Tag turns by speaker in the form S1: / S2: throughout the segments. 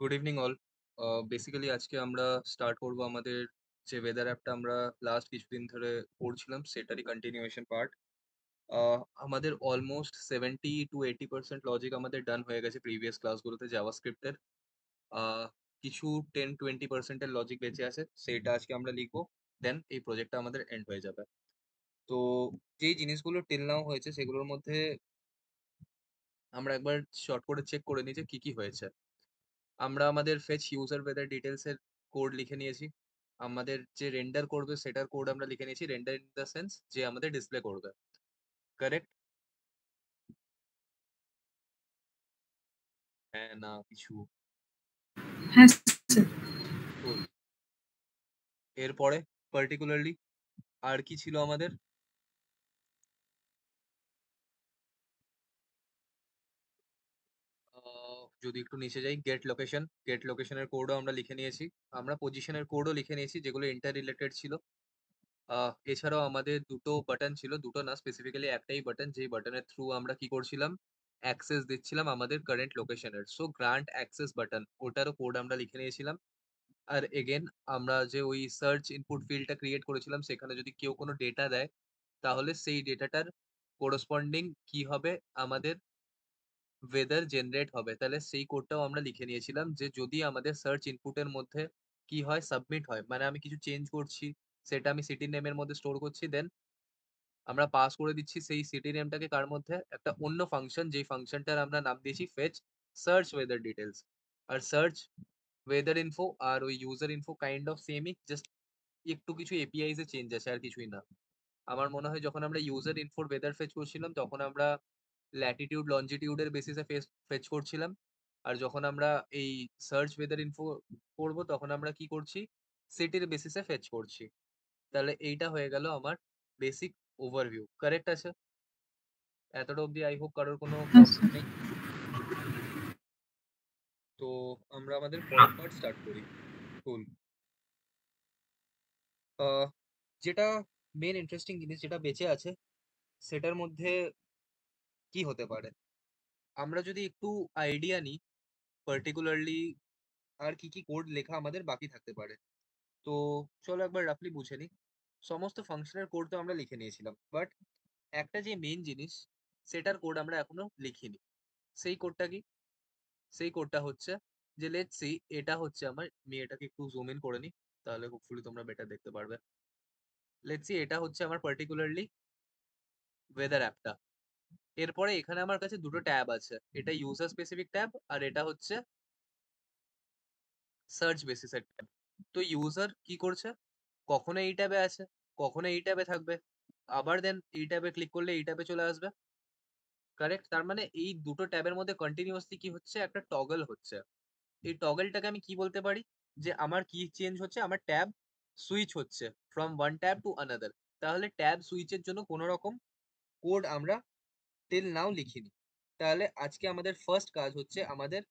S1: Good evening all. Basically আজকে আমরা start করব আমাদের যে ওয়েদার অ্যাপটা আমরা লাস্ট কিছুদিন ধরে পড়ছিলাম সেটারই কন্টিনিউয়েশন পার্ট। আমাদের অলমোস্ট 70 to 80% লজিক আমাদের ডান হয়ে গেছে প্রিভিয়াস ক্লাসগুলোতে জাভাস্ক্রিপ্টের। কিছু 10-20% লজিক বেঁচে আছে, সেটা আজকে আমরা লিখবো। দেন এই প্রজেক্টটা আমাদের এন্ড হয়ে যাবে। তো যেই জিনিসগুলো টিল নাও হয়েছে সেগুলোর মধ্যে আমরা একবার শর্ট করে চেক করে নিই যে কি কি হয়েছে। আমরা আমাদের ফেচ ইউজার ওয়েদার ডিটেলস এর কোড লিখে নিয়েছি। আমাদের যে রেন্ডার করবে সেটার কোড আমরা লিখে নিয়েছি, রেন্ডার ইন দ্য সেন্স যে আমাদের ডিসপ্লে করবে। কারেক্ট? হ্যাঁ না কিছু?
S2: হ্যাঁ স্যার।
S1: কুল। এরপরে পার্টিকুলারলি আর কি ছিল আমাদের? যদি একটু নিচে যাই, গেট লোকেশনের কোডও আমরা লিখে নিয়েছি। আমরা পজিশনের কোডও লিখে নিয়েছি যেগুলো ইন্টার রিলেটেড ছিল। এছাড়াও আমাদের দুটো বাটন ছিল, দুটো না, স্পেসিফিক্যালি একটাই বাটন, যেই বাটনের থ্রু আমরা কি করছিলাম, অ্যাক্সেস দিচ্ছিলাম আমাদের কারেন্ট লোকেশনের। সো গ্রান্ট অ্যাক্সেস বাটন, ওটারও কোড আমরা লিখে নিয়েছিলাম। আর এগেন আমরা যে ওই সার্চ ইনপুট ফিল্ডটা ক্রিয়েট করেছিলাম, সেখানে যদি কেউ কোনো ডেটা দেয় তাহলে সেই ডেটাটার কোরসপন্ডিং কি হবে, আমাদের ওয়েদার জেনারেট হবে। তাহলে সেই কোডটাও আমরা লিখে নিয়েছিলাম যে যদি আমাদের সার্চ ইনপুটের মধ্যে কি হয়, সাবমিট হয়, মানে আমি কিছু চেঞ্জ করছি, সেটা আমি সিটির নেমের মধ্যে স্টোর করছি, দেন আমরা পাস করে দিচ্ছি সেই সিটি নেমটাকে কার মধ্যে, একটা অন্য ফাংশন, যেই ফাংশনটার আমরা নাম দিয়েছি ফেচ সার্চ ওয়েদার ডিটেলস। আর সার্চ ওয়েদার ইনফো আর ওই ইউজার ইনফো কাইন্ড অফ সেমই, জাস্ট একটু কিছু এপিআইস এ চেঞ্জ আছে, আর কিছুই না। আমার মনে হয় যখন আমরা ইউজার ইনফোর ওয়েদার ফেচ করছিলাম তখন আমরা ল্যাটিটিউড লঞ্জিটিউডের বেসিসে ফেচ করছিলাম। আর যখন আমরা এই সার্চ ওয়েদার ইনফো করবো তখন আমরা কি করছি, সিটির বেসিসে ফেচ করছি। তাহলে এইটা হয়ে গেল আমার বেসিক ওভারভিউ। কারেক্ট আছে? এতটা অবধি আই হোপ কারোর কোনো
S2: হ্যাঁ
S1: প্রবলেম
S2: স্যার।
S1: নেই। তো আমরা আমাদের পরের পার্ট স্টার্ট করি। কুল। যেটা মেন ইন্টারেস্টিং জিনিস যেটা বেঁচে আছে সেটার মধ্যে কি হতে পারে, আমরা যদি একটু আইডিয়া নিই পার্টিকুলারলি আর কি কি কোড লেখা আমাদের বাকি থাকতে পারে। তো চলো একবার রাফলি বুঝে নিই। সমস্ত ফাংশনের কোড তো আমরা লিখে নিয়েছিলাম, বাট একটা যে মেন জিনিস সেটার কোড আমরা এখনো লিখিনি। সেই কোডটা কি? সেই কোডটা হচ্ছে যে লেটস সি, এটা হচ্ছে আমার, আমি এটাকে একটু জুম ইন করে নিই, তাহলে হোপফুলি তোমরা বেটার দেখতে পারবে। লেটস সি এটা হচ্ছে আমার পার্টিকুলারলি ওয়েদার অ্যাপটা। এরপরে এখানে আমার কাছে দুটো ট্যাব আছে, এটা ইউজার স্পেসিফিক ট্যাব আর এটা হচ্ছে সার্চ বেসিসের ট্যাব। তো ইউজার কি করছে, কখনো এই ট্যাবে আছে, কখনো এই ট্যাবে থাকবে, আবার দেন এই ট্যাবে ক্লিক করলে এই ট্যাবে চলে আসবে। কারেক্ট? তার মানে এই দুটো ট্যাবের মধ্যে কন্টিনিউয়াসলি কি হচ্ছে, একটা টগল হচ্ছে। এই টগলটাকে আমি কি বলতে পারি, যে আমার কি চেঞ্জ হচ্ছে, আমার ট্যাব সুইচ হচ্ছে from one tab to another. তাহলে ট্যাব সুইচের জন্য কোনো রকম কোড আমরা টিল নাও লিখিনি। তাহলে আজকে আমাদের ফার্স্ট কাজ হচ্ছে আমাদের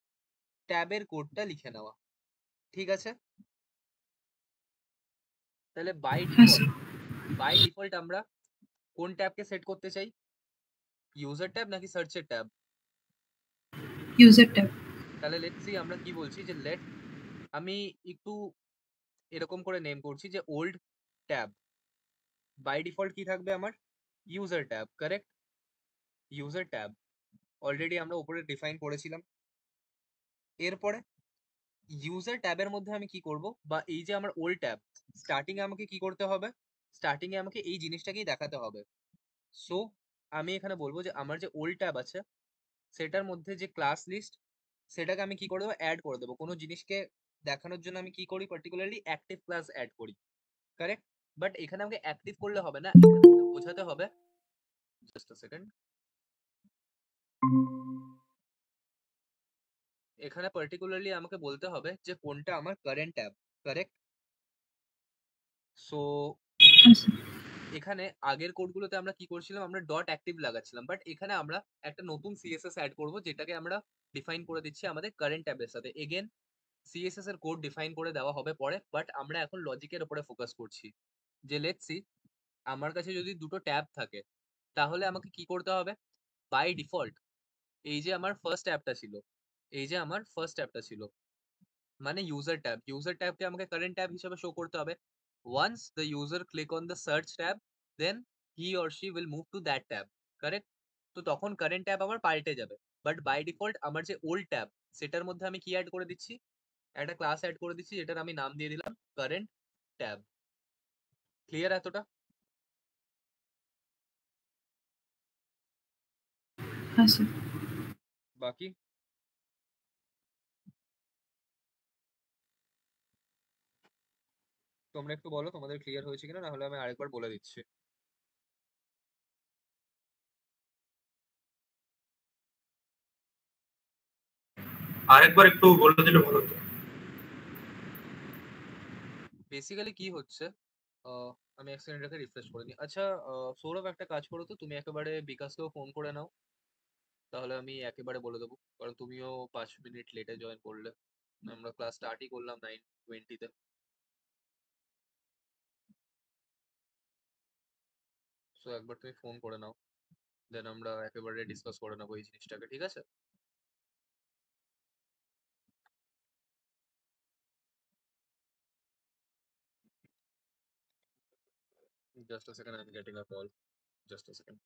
S1: ট্যাবের কোডটা লিখে নেওয়া। ঠিক আছে? তাহলে বাই
S2: হ্যাঁ
S1: ডিফল্ট,
S2: স্যার।
S1: আমরা কোন ট্যাবকে সেট করতে চাই, ইউজার ট্যাব নাকি সার্চের ট্যাব?
S2: User tab.
S1: তাহলে লেটস সি আমরা কি বলছি, যে লেট, আমি একটু এরকম করে নেম করছি যে ওল্ড ট্যাব। বাই ডিফল্ট কি থাকবে আমার, user tab. Correct? User tab already আমরা উপরে ডিফাইন করেছিলাম। এরপরে ইউজার ট্যাবের মধ্যে আমি কি করব, বা এই যে আমার ওল্ড ট্যাব, স্টার্টিং এ আমাকে কি করতে হবে, স্টার্টিং এ আমাকে এই জিনিসটাকেই দেখাতে হবে। সো আমি এখানে বলবো যে আমার যে ওল্ড ট্যাব আছে সেটার মধ্যে যে ক্লাস লিস্ট, সেটাকে আমি কি করে দেবো, অ্যাড করে দেবো। কোনো জিনিসকে দেখানোর জন্য আমি কি করি, পার্টিকুলারলি অ্যাক্টিভ ক্লাস অ্যাড করি। কারেক্ট? বাট এখানে আমাকে অ্যাক্টিভ করলে হবে না, এখানে আমাকে বোঝাতে হবে, জাস্ট আ সেকেন্ড, এখানে পার্টিকুলারলি আমাকে বলতে হবে যে কোনটা আমার কারেন্ট ট্যাব। কারেক্ট? সো
S2: হ্যাঁ স্যার।
S1: এখানে আগের কোডগুলোতে আমরা কি করছিলাম, আমরা ডট অ্যাক্টিভ লাগাচ্ছিলাম, বাট এখানে আমরা একটা নতুন সিএসএস অ্যাড করব যেটাকে আমরা ডিফাইন করে দিচ্ছি আমাদের কারেন্ট ট্যাবের সাথে। এগেন সিএসএস এর কোড ডিফাইন করে দেওয়া হবে পরে, বাট আমরা এখন লজিকের উপরে ফোকাস করছি। যে লেটস সি, আমার কাছে যদি দুটো ট্যাব থাকে তাহলে আমাকে কি করতে হবে, বাই ডিফল্ট এই যে আমার ফার্স্ট অ্যাপটা ছিল, এই যে আমার ফার্স্ট অ্যাপটা ছিল, মানে ইউজার ট্যাবকে আমাকে কারেন্ট ট্যাব হিসেবে শো করতে হবে। Once the user click on the search tab, then he or she will move to that tab. Correct? তো তখন কারেন্ট ট্যাব আমার পাল্টে যাবে। বাট বাই ডিফল্ট আমার যে ওল্ড ট্যাব, সেটার মধ্যে আমি কি অ্যাড করে দিচ্ছি? একটা ক্লাস অ্যাড করে দিচ্ছি, যেটার আমি নাম দিয়ে দিলাম কারেন্ট ট্যাব। ক্লিয়ার এতটা?
S2: হ্যাঁ স্যার।
S1: বাকি তোমরা একটু বলো তোমাদের ক্লিয়ার হয়েছে কিনা, না হলে আমি আরেকবার বলে দিচ্ছি।
S3: আরেকবার একটু বলে দিলে ভালো হতো।
S1: বেসিক্যালি কি হচ্ছে, আহ, আমি এক সেকেন্ড রেখে রিফ্রেশ করে নিই। আচ্ছা, সৌরভ একটা কাজ করো তো, তুমি একেবারে বিকাশকেও ফোন করে নাও, তাহলে আমি একেবারে বলে দেবো, কারণ তুমিও 5 মিনিট লেটে জয়েন করলে। আমরা ক্লাস স্টার্টই করলাম 9:20-তে। সো একবার তুমি ফোন করে নাও, দেন আমরা একেবারে ডিসকাস করে নেবো এই জিনিসটাকে, ঠিক আছে? Just a second, I am getting a call. Just a second.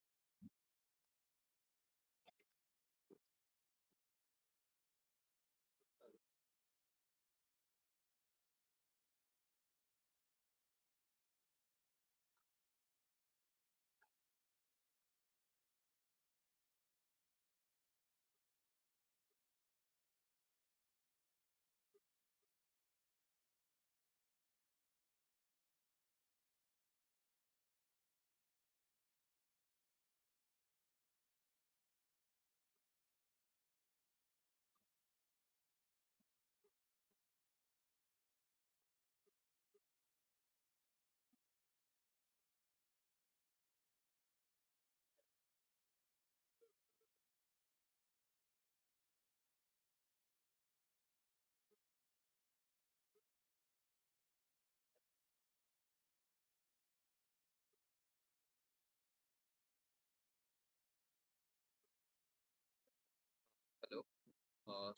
S1: Hello,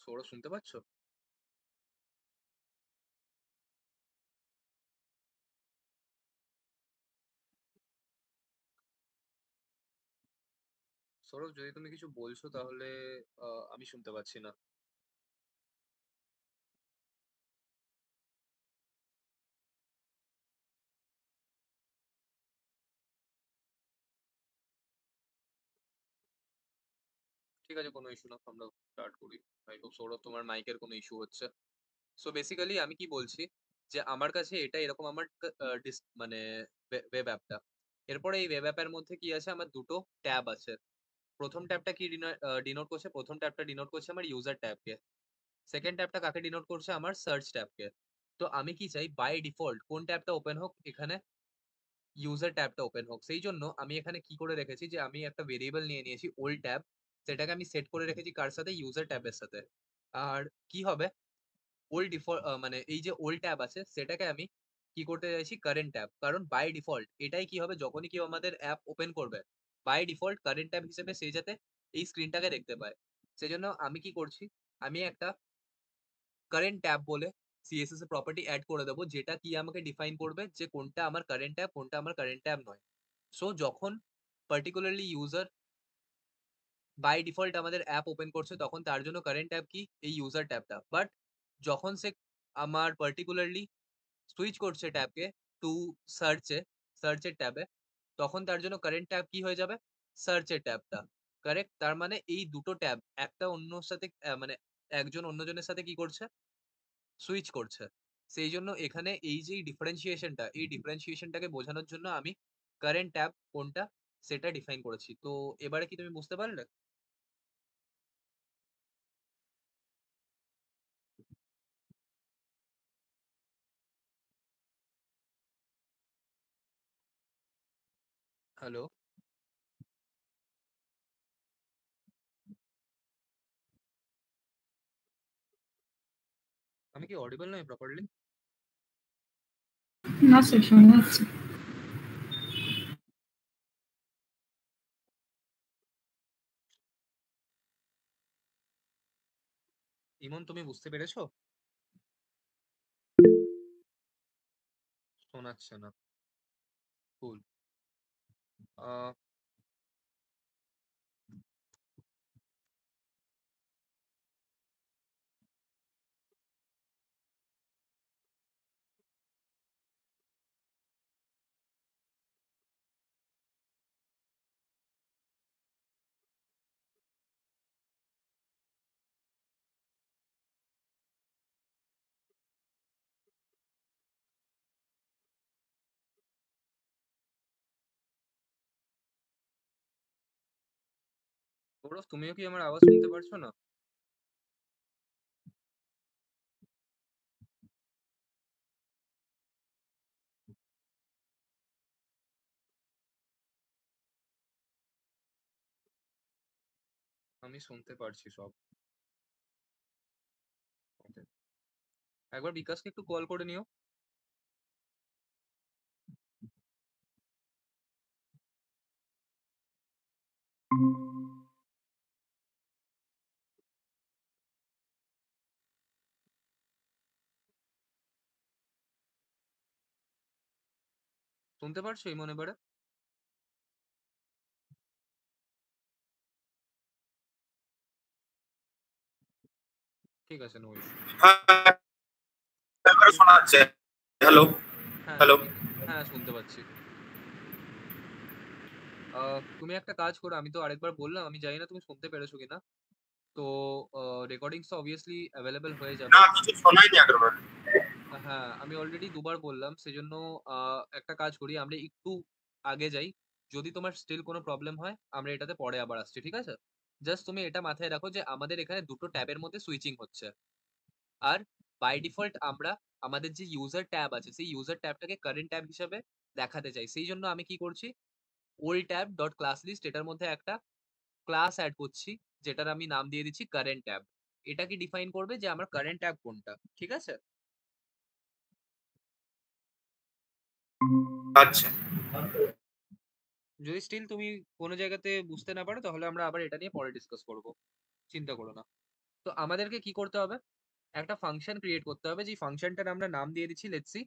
S1: Sourav শুনতে পাচ্ছ? সৌরভ, যদি তুমি কিছু বলছো তাহলে আমি শুনতে পাচ্ছি না। ঠিক আছে, কোনো ইস্যু না, আমরা স্টার্ট করি। আই হোপ সৌরভ তোমার মাইকের কোনো ইস্যু হচ্ছে। সো বেসিক্যালি আমি কি বলছি, যে আমার কাছে এটা এরকম আমার মানে ওয়েব অ্যাপটা। এরপরে এই ওয়েব অ্যাপের মধ্যে কি আছে, আমার দুটো ট্যাব আছে। প্রথম ট্যাবটা কি ডিনোট করছে? প্রথম ট্যাবটা ডিনোট করছে আমার ইউজার ট্যাবকে। সেকেন্ড ট্যাবটা কাকে ডিনোট করছে? আমার সার্চ ট্যাবকে। তো আমি কি চাই, বাই ডিফল্ট কোন ট্যাবটা ওপেন হোক এখানে? ইউজার ট্যাবটা ওপেন হোক। সেই জন্য আমি এখানে কি করে রেখেছি, যে আমি একটা ভেরিয়েবল নিয়ে নিয়েছি ওল্ড ট্যাব, সেটাকে আমি সেট করে রেখেছি কার সাথে? ইউজার ট্যাবের সাথে। আর কি হবে, ওল্ড ডিফল্ট মানে এই যে ওল্ড ট্যাব আছে সেটাকে আমি কি করতে চাইছি? Current tab. কারণ বাই ডিফল্ট এটাই কি হবে, যখনই কেউ আমাদের অ্যাপ ওপেন করবে, বাই ডিফল্ট কারেন্ট ট্যাব হিসেবে সে যাতে এই স্ক্রিনটাকে দেখতে পায়। সেজন্য আমি কি করছি, আমি একটা কারেন্ট ট্যাব বলে সিএসএস এর প্রপার্টি অ্যাড করে দেবো, যেটা কি আমাকে ডিফাইন করবে যে কোনটা আমার কারেন্ট ট্যাব, কোনটা আমার কারেন্ট ট্যাব নয়। সো যখন পার্টিকুলারলি ইউজার বাই ডিফল্ট আমাদের অ্যাপ ওপেন করছে, তখন তার জন্য কারেন্ট ট্যাব কি? এই ইউজার ট্যাবটা। বাট যখন সে আমার পার্টিকুলারলি সুইচ করছে ট্যাবকে টু সার্চে, সার্চের ট্যাবে, তখন তার জন্য কারেন্ট ট্যাব কি হয়ে যাবে? সার্চের ট্যাবটা। কারেক্ট? তার মানে এই দুটো ট্যাব একটা অন্যর সাথে মানে একজন অন্যজনের সাথে কি করছে? সুইচ করছে। সেই জন্য এখানে এই যে ডিফারেন্সিয়েশনটা, এই ডিফারেন্সিয়েশনটাকে বোঝানোর জন্য আমি কারেন্ট ট্যাব কোনটা সেটা ডিফাইন করেছি। তো এবারে কি তুমি বুঝতে পারলে? হ্যালো, আমি কি অডিবল নই প্রপারলি?
S2: না স্যার, শোনা যাচ্ছে।
S1: ইমন, তুমি বুঝতে পেরেছো? শোনাচ্ছে না। কুল। গৌরব, তুমিও কি আমার আওয়াজ শুনতে পারছো না? আমি শুনতে পারছি সব। Okay. একবার বিকাশকে একটু কল করে নিও। শুনতে পারছো এই মনে এবারে? ঠিক আছে, নো ইস্যু।
S3: হ্যাঁ, এবারে শোনা যাচ্ছে। হ্যালো
S1: হ্যাঁ
S3: হ্যালো
S1: হ্যাঁ, শুনতে পাচ্ছি। তুমি একটা কাজ করো, আমি তো আরেকবার বললাম, আমি জানি না তুমি শুনতে পেরেছো কিনা। তো রেকর্ডিংস তো অবভিয়াসলি অ্যাভেলেবেল হয়ে যাবে।
S3: না, কিছু শোনাইনি আগেরবার।
S1: হ্যাঁ, আমি অলরেডি দুবার বললাম, সেজন্য একটা কাজ করি, আমরা একটু আগে যাই। যদি তোমার স্টিল কোনো প্রবলেম হয়, আমরা এটাতে পরে আবার আসছি, ঠিক আছে? জাস্ট তুমি এটা মাথায় রাখো যে আমাদের এখানে দুটো ট্যাবের মধ্যে সুইচিং হচ্ছে। আর বাই ডিফল্ট আমরা আমাদের যে ইউজার ট্যাব আছে, সেই ইউজার ট্যাবটাকে কারেন্ট ট্যাব হিসেবে দেখাতে চাই। সেই জন্য আমি কি করছি, old tab dot class list এটার মধ্যে একটা ক্লাস অ্যাড করছি, যেটার আমি নাম দিয়ে দিচ্ছি কারেন্ট ট্যাব। এটা কি ডিফাইন করবে যে আমার কারেন্ট ট্যাব কোনটা, ঠিক আছে?
S3: আচ্ছা,
S1: যদি স্টিল তুমি কোনো জায়গাতে বুঝতে না পারো, তাহলে আমরা আবার এটা নিয়ে পরে ডিসকাস করব। চিন্তা করো না। তো আমাদেরকে কি করতে হবে, একটা ফাংশন ক্রিয়েট করতে হবে, যে ফাংশনটার আমরা নাম দিয়ে দিচ্ছি, let's see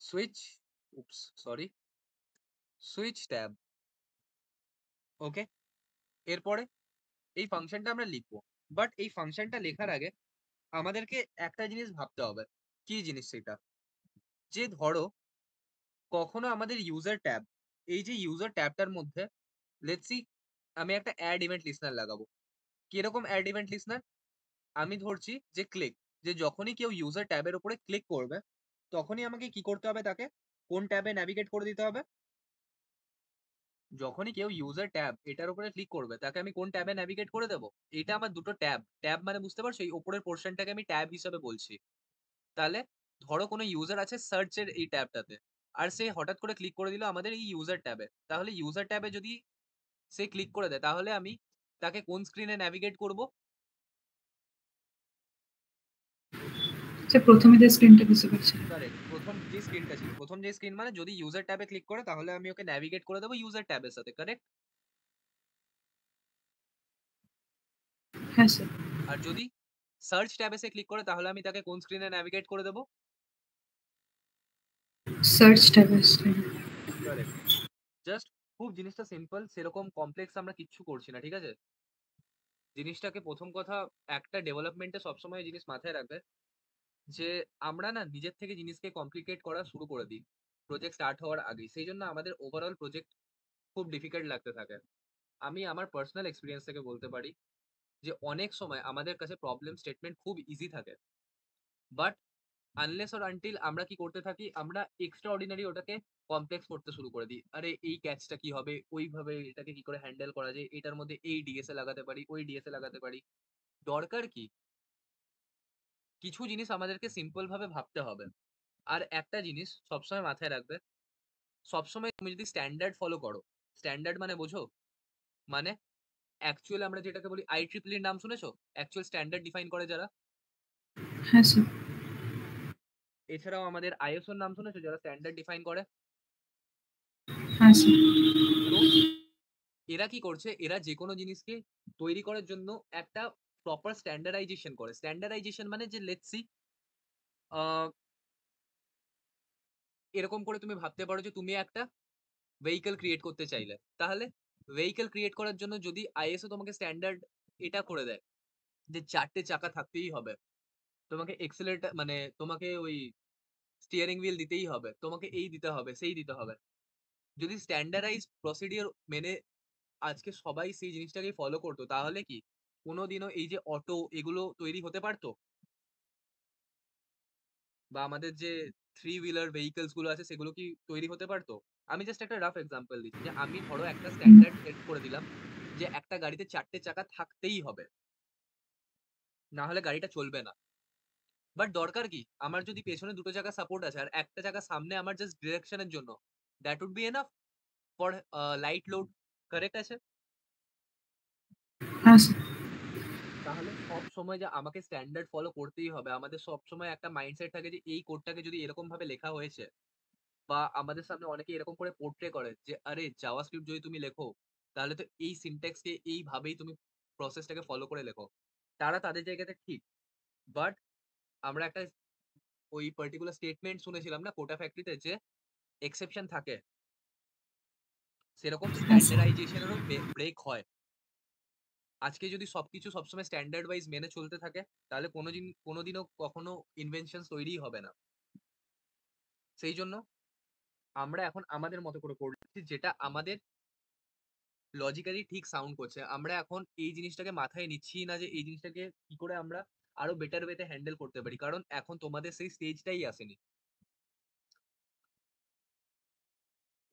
S1: switch, oops sorry, switch tab. Okay, এরপরে এই ফাংশনটা আমরা লিখবো। বাট এই ফাংশনটা লেখার আগে আমাদেরকে একটা জিনিস ভাবতে হবে। কি জিনিস সেটা, যে ধরো কখনো আমাদের ইউজার ট্যাব, এই যে ইউজার ট্যাবটার মধ্যে লেটস সি আমি একটা অ্যাড ইভেন্ট লিসনার লাগাবো। কিরকম অ্যাড ইভেন্ট লিসনার? আমি ধরছি যে ক্লিক, যে যখনই কেউ ইউজার ট্যাবের উপরে ক্লিক করবে, তখনই আমাকে কি করতে হবে, তাকে কোন ট্যাবে ন্যাভিগেট করে দিতে হবে? যখনই কেউ ইউজার ট্যাব এটার উপরে ক্লিক করবে, তাকে আমি কোন ট্যাবে ন্যাভিগেট করে দেবো? এটা আমার দুটো ট্যাব, ট্যাব মানে বুঝতে পারছো, এই উপরের পোর্শনটাকে আমি ট্যাব হিসেবে বলছি। তাহলে ধরো কোনো ইউজার আছে সার্চের এই ট্যাবটাতে, আর সে হঠাৎ করে ক্লিক করে দিল আমাদের এই ইউজার ট্যাবে, তাহলে ইউজার ট্যাবে যদি সে ক্লিক করে দেয়, তাহলে আমি তাকে কোন স্ক্রিনে ন্যাভিগেট করব?
S2: আচ্ছা, প্রথমে যে স্ক্রিনটা বুঝতে পারছি না।
S1: কারেক্ট, প্রথম যে স্ক্রিনটা ছিল, প্রথম যে স্ক্রিন মানে যদি ইউজার ট্যাবে ক্লিক করে, তাহলে আমি ওকে ন্যাভিগেট করে দেবো ইউজার ট্যাবের সাথে, কারেক্ট?
S2: হ্যাঁ স্যার।
S1: আর যদি সার্চ ট্যাবে সে ক্লিক করে, তাহলে আমি তাকে কোন স্ক্রিনে ন্যাভিগেট করে দেবো?
S2: সার্চ ট্যাবে স্ক্রিন।
S1: কারেক্ট। জাস্ট খুব জিনিসটা সিম্পল, সেরকম কমপ্লেক্স আমরা কিচ্ছু করছি না, ঠিক আছে? জিনিসটাকে প্রথম কথা, একটা ডেভেলপমেন্টে সবসময় জিনিস মাথায় রাখবে যে আমরা না নিজের থেকে জিনিসকে কমপ্লিকেট করা শুরু করে দিই প্রজেক্ট স্টার্ট হওয়ার আগেই, সেই জন্য আমাদের ওভারঅল প্রজেক্ট খুব ডিফিকাল্ট লাগতে থাকে। আমি আমার পার্সোনাল এক্সপিরিয়েন্স থেকে বলতে পারি যে অনেক সময় আমাদের কাছে প্রবলেম স্টেটমেন্ট খুব ইজি থাকে, বাট আনলেস অর আনটিল আমরা কি করতে থাকি, আমরা এক্সট্রা অর্ডিনারি ওটাকে কমপ্লেক্স করতে শুরু করে দিই। আরে এই ক্যাচটা কি হবে, ওইভাবে এটাকে কি করে হ্যান্ডেল করা যায়, এটার মধ্যে এই ডিএসএ লাগাতে পারি, ওই ডিএসএ লাগাতে পারি। দরকার কি, কিছু জিনিস আমাদেরকে সিম্পল ভাবে ভাবতে হবে। আর একটা জিনিস সবসময় মাথায় রাখবে, সবসময় তুমি যদি স্ট্যান্ডার্ড ফলো করো, স্ট্যান্ডার্ড মানে বোঝো, মানে অ্যাকচুয়াল আমরা যেটাকে বলি IEEE নাম শুনেছো, অ্যাকচুয়াল স্ট্যান্ডার্ড ডিফাইন করে যারা।
S2: হ্যাঁ স্যার।
S1: এছাড়াও আমাদের ISO নাম শুনেছো, যারা স্ট্যান্ডার্ড ডিফাইন করে।
S2: হ্যাঁ স্যার।
S1: তো এরা কি করছে, এরা যে কোনো জিনিসকে তৈরি করার জন্য একটা প্রপার স্ট্যান্ডার্ডাইজেশন করে। স্ট্যান্ডার্ডাইজেশন মানে যে লেটস সি এরকম করে তুমি ভাবতে পারো যে তুমি একটা ভেহিকল ক্রিয়েট করতে চাইলে, তাহলে ভেহিকল ক্রিয়েট করার জন্য যদি আইএসও তোমাকে স্ট্যান্ডার্ড এটা করে দেয় যে 4টে চাকা থাকতেই হবে, তোমাকে এক্সেলেরেটর মানে তোমাকে ওই স্টিয়ারিং হুইল দিতেই হবে, তোমাকে এই দিতে হবে সেই দিতে হবে, যদি স্ট্যান্ডার্ডাইজ প্রসিডিওর মেনে আজকে সবাই সেই জিনিসটাকে ফলো করতো, তাহলে কি কোনোদিনও এই যে অটো এগুলো তৈরি হতে পারতো? বা আমাদের যে থ্রি হুইলার ভেহিকলস গুলো আছে সেগুলো কি তৈরি হতে পারতো? আমি জাস্ট একটা রাফ এক্সাম্পল দিচ্ছি যে আমি ধরো একটা স্ট্যান্ডার্ড সেট করে দিলাম যে একটা গাড়িতে 4টে চাকা থাকতেই হবে, না হলে গাড়িটা চলবে না। বাট দরকার কি, আমার যদি পেছনে 2টো চাকা সাপোর্ট আছে আর একটা চাকা সামনে আমার জাস্ট ডিরেকশনের জন্য, that would be enough for light load. Correct আছে?
S2: হ্যাঁ স্যার।
S1: তাহলে সব সময় যে আমাকে স্ট্যান্ডার্ড ফলো করতেই হবে, আমাদের সব সময় একটা মাইন্ডসেট থাকে যে এই কোডটাকে যদি এরকম ভাবে লেখা হয়েছে, বা আমাদের সামনে অনেকে এরকম করে পোর্ট্রে করে যে আরে জাভাস্ক্রিপ্ট যদি তুমি লেখো তাহলে তো এই সিনট্যাক্সকে এইভাবেই তুমি প্রসেসটাকে ফলো করে লেখো, তারা তাদের জায়গাতে ঠিক। বাট আমরা একটা ওই পার্টিকুলার স্টেটমেন্ট শুনেছিলাম না কোটা ফ্যাক্টরিতে, যে এক্সেপশন থাকে, সেরকম
S2: হ্যাঁ স্যার।
S1: স্ট্যান্ডার্ডাইজেশনেরও ব্রেক হয়। আজকে যদি সবকিছু সবসময় স্ট্যান্ডার্ড ওয়াইজ মেনে চলতে থাকে, তাহলে কোনোদিনও কখনো ইনভেনশন তৈরিই হবে না। সেই জন্য আমরা এখন আমাদের মতো করে করছি, যেটা আমাদের লজিক্যালি ঠিক সাউন্ড করছে। আমরা এখন এই জিনিসটাকে মাথায় নিচ্ছি না যে এই জিনিসটাকে কি করে আমরা আরো বেটার ওয়েতে হ্যান্ডেল করতে পারি, কারণ এখন তোমাদের সেই স্টেজটাই আসেনি।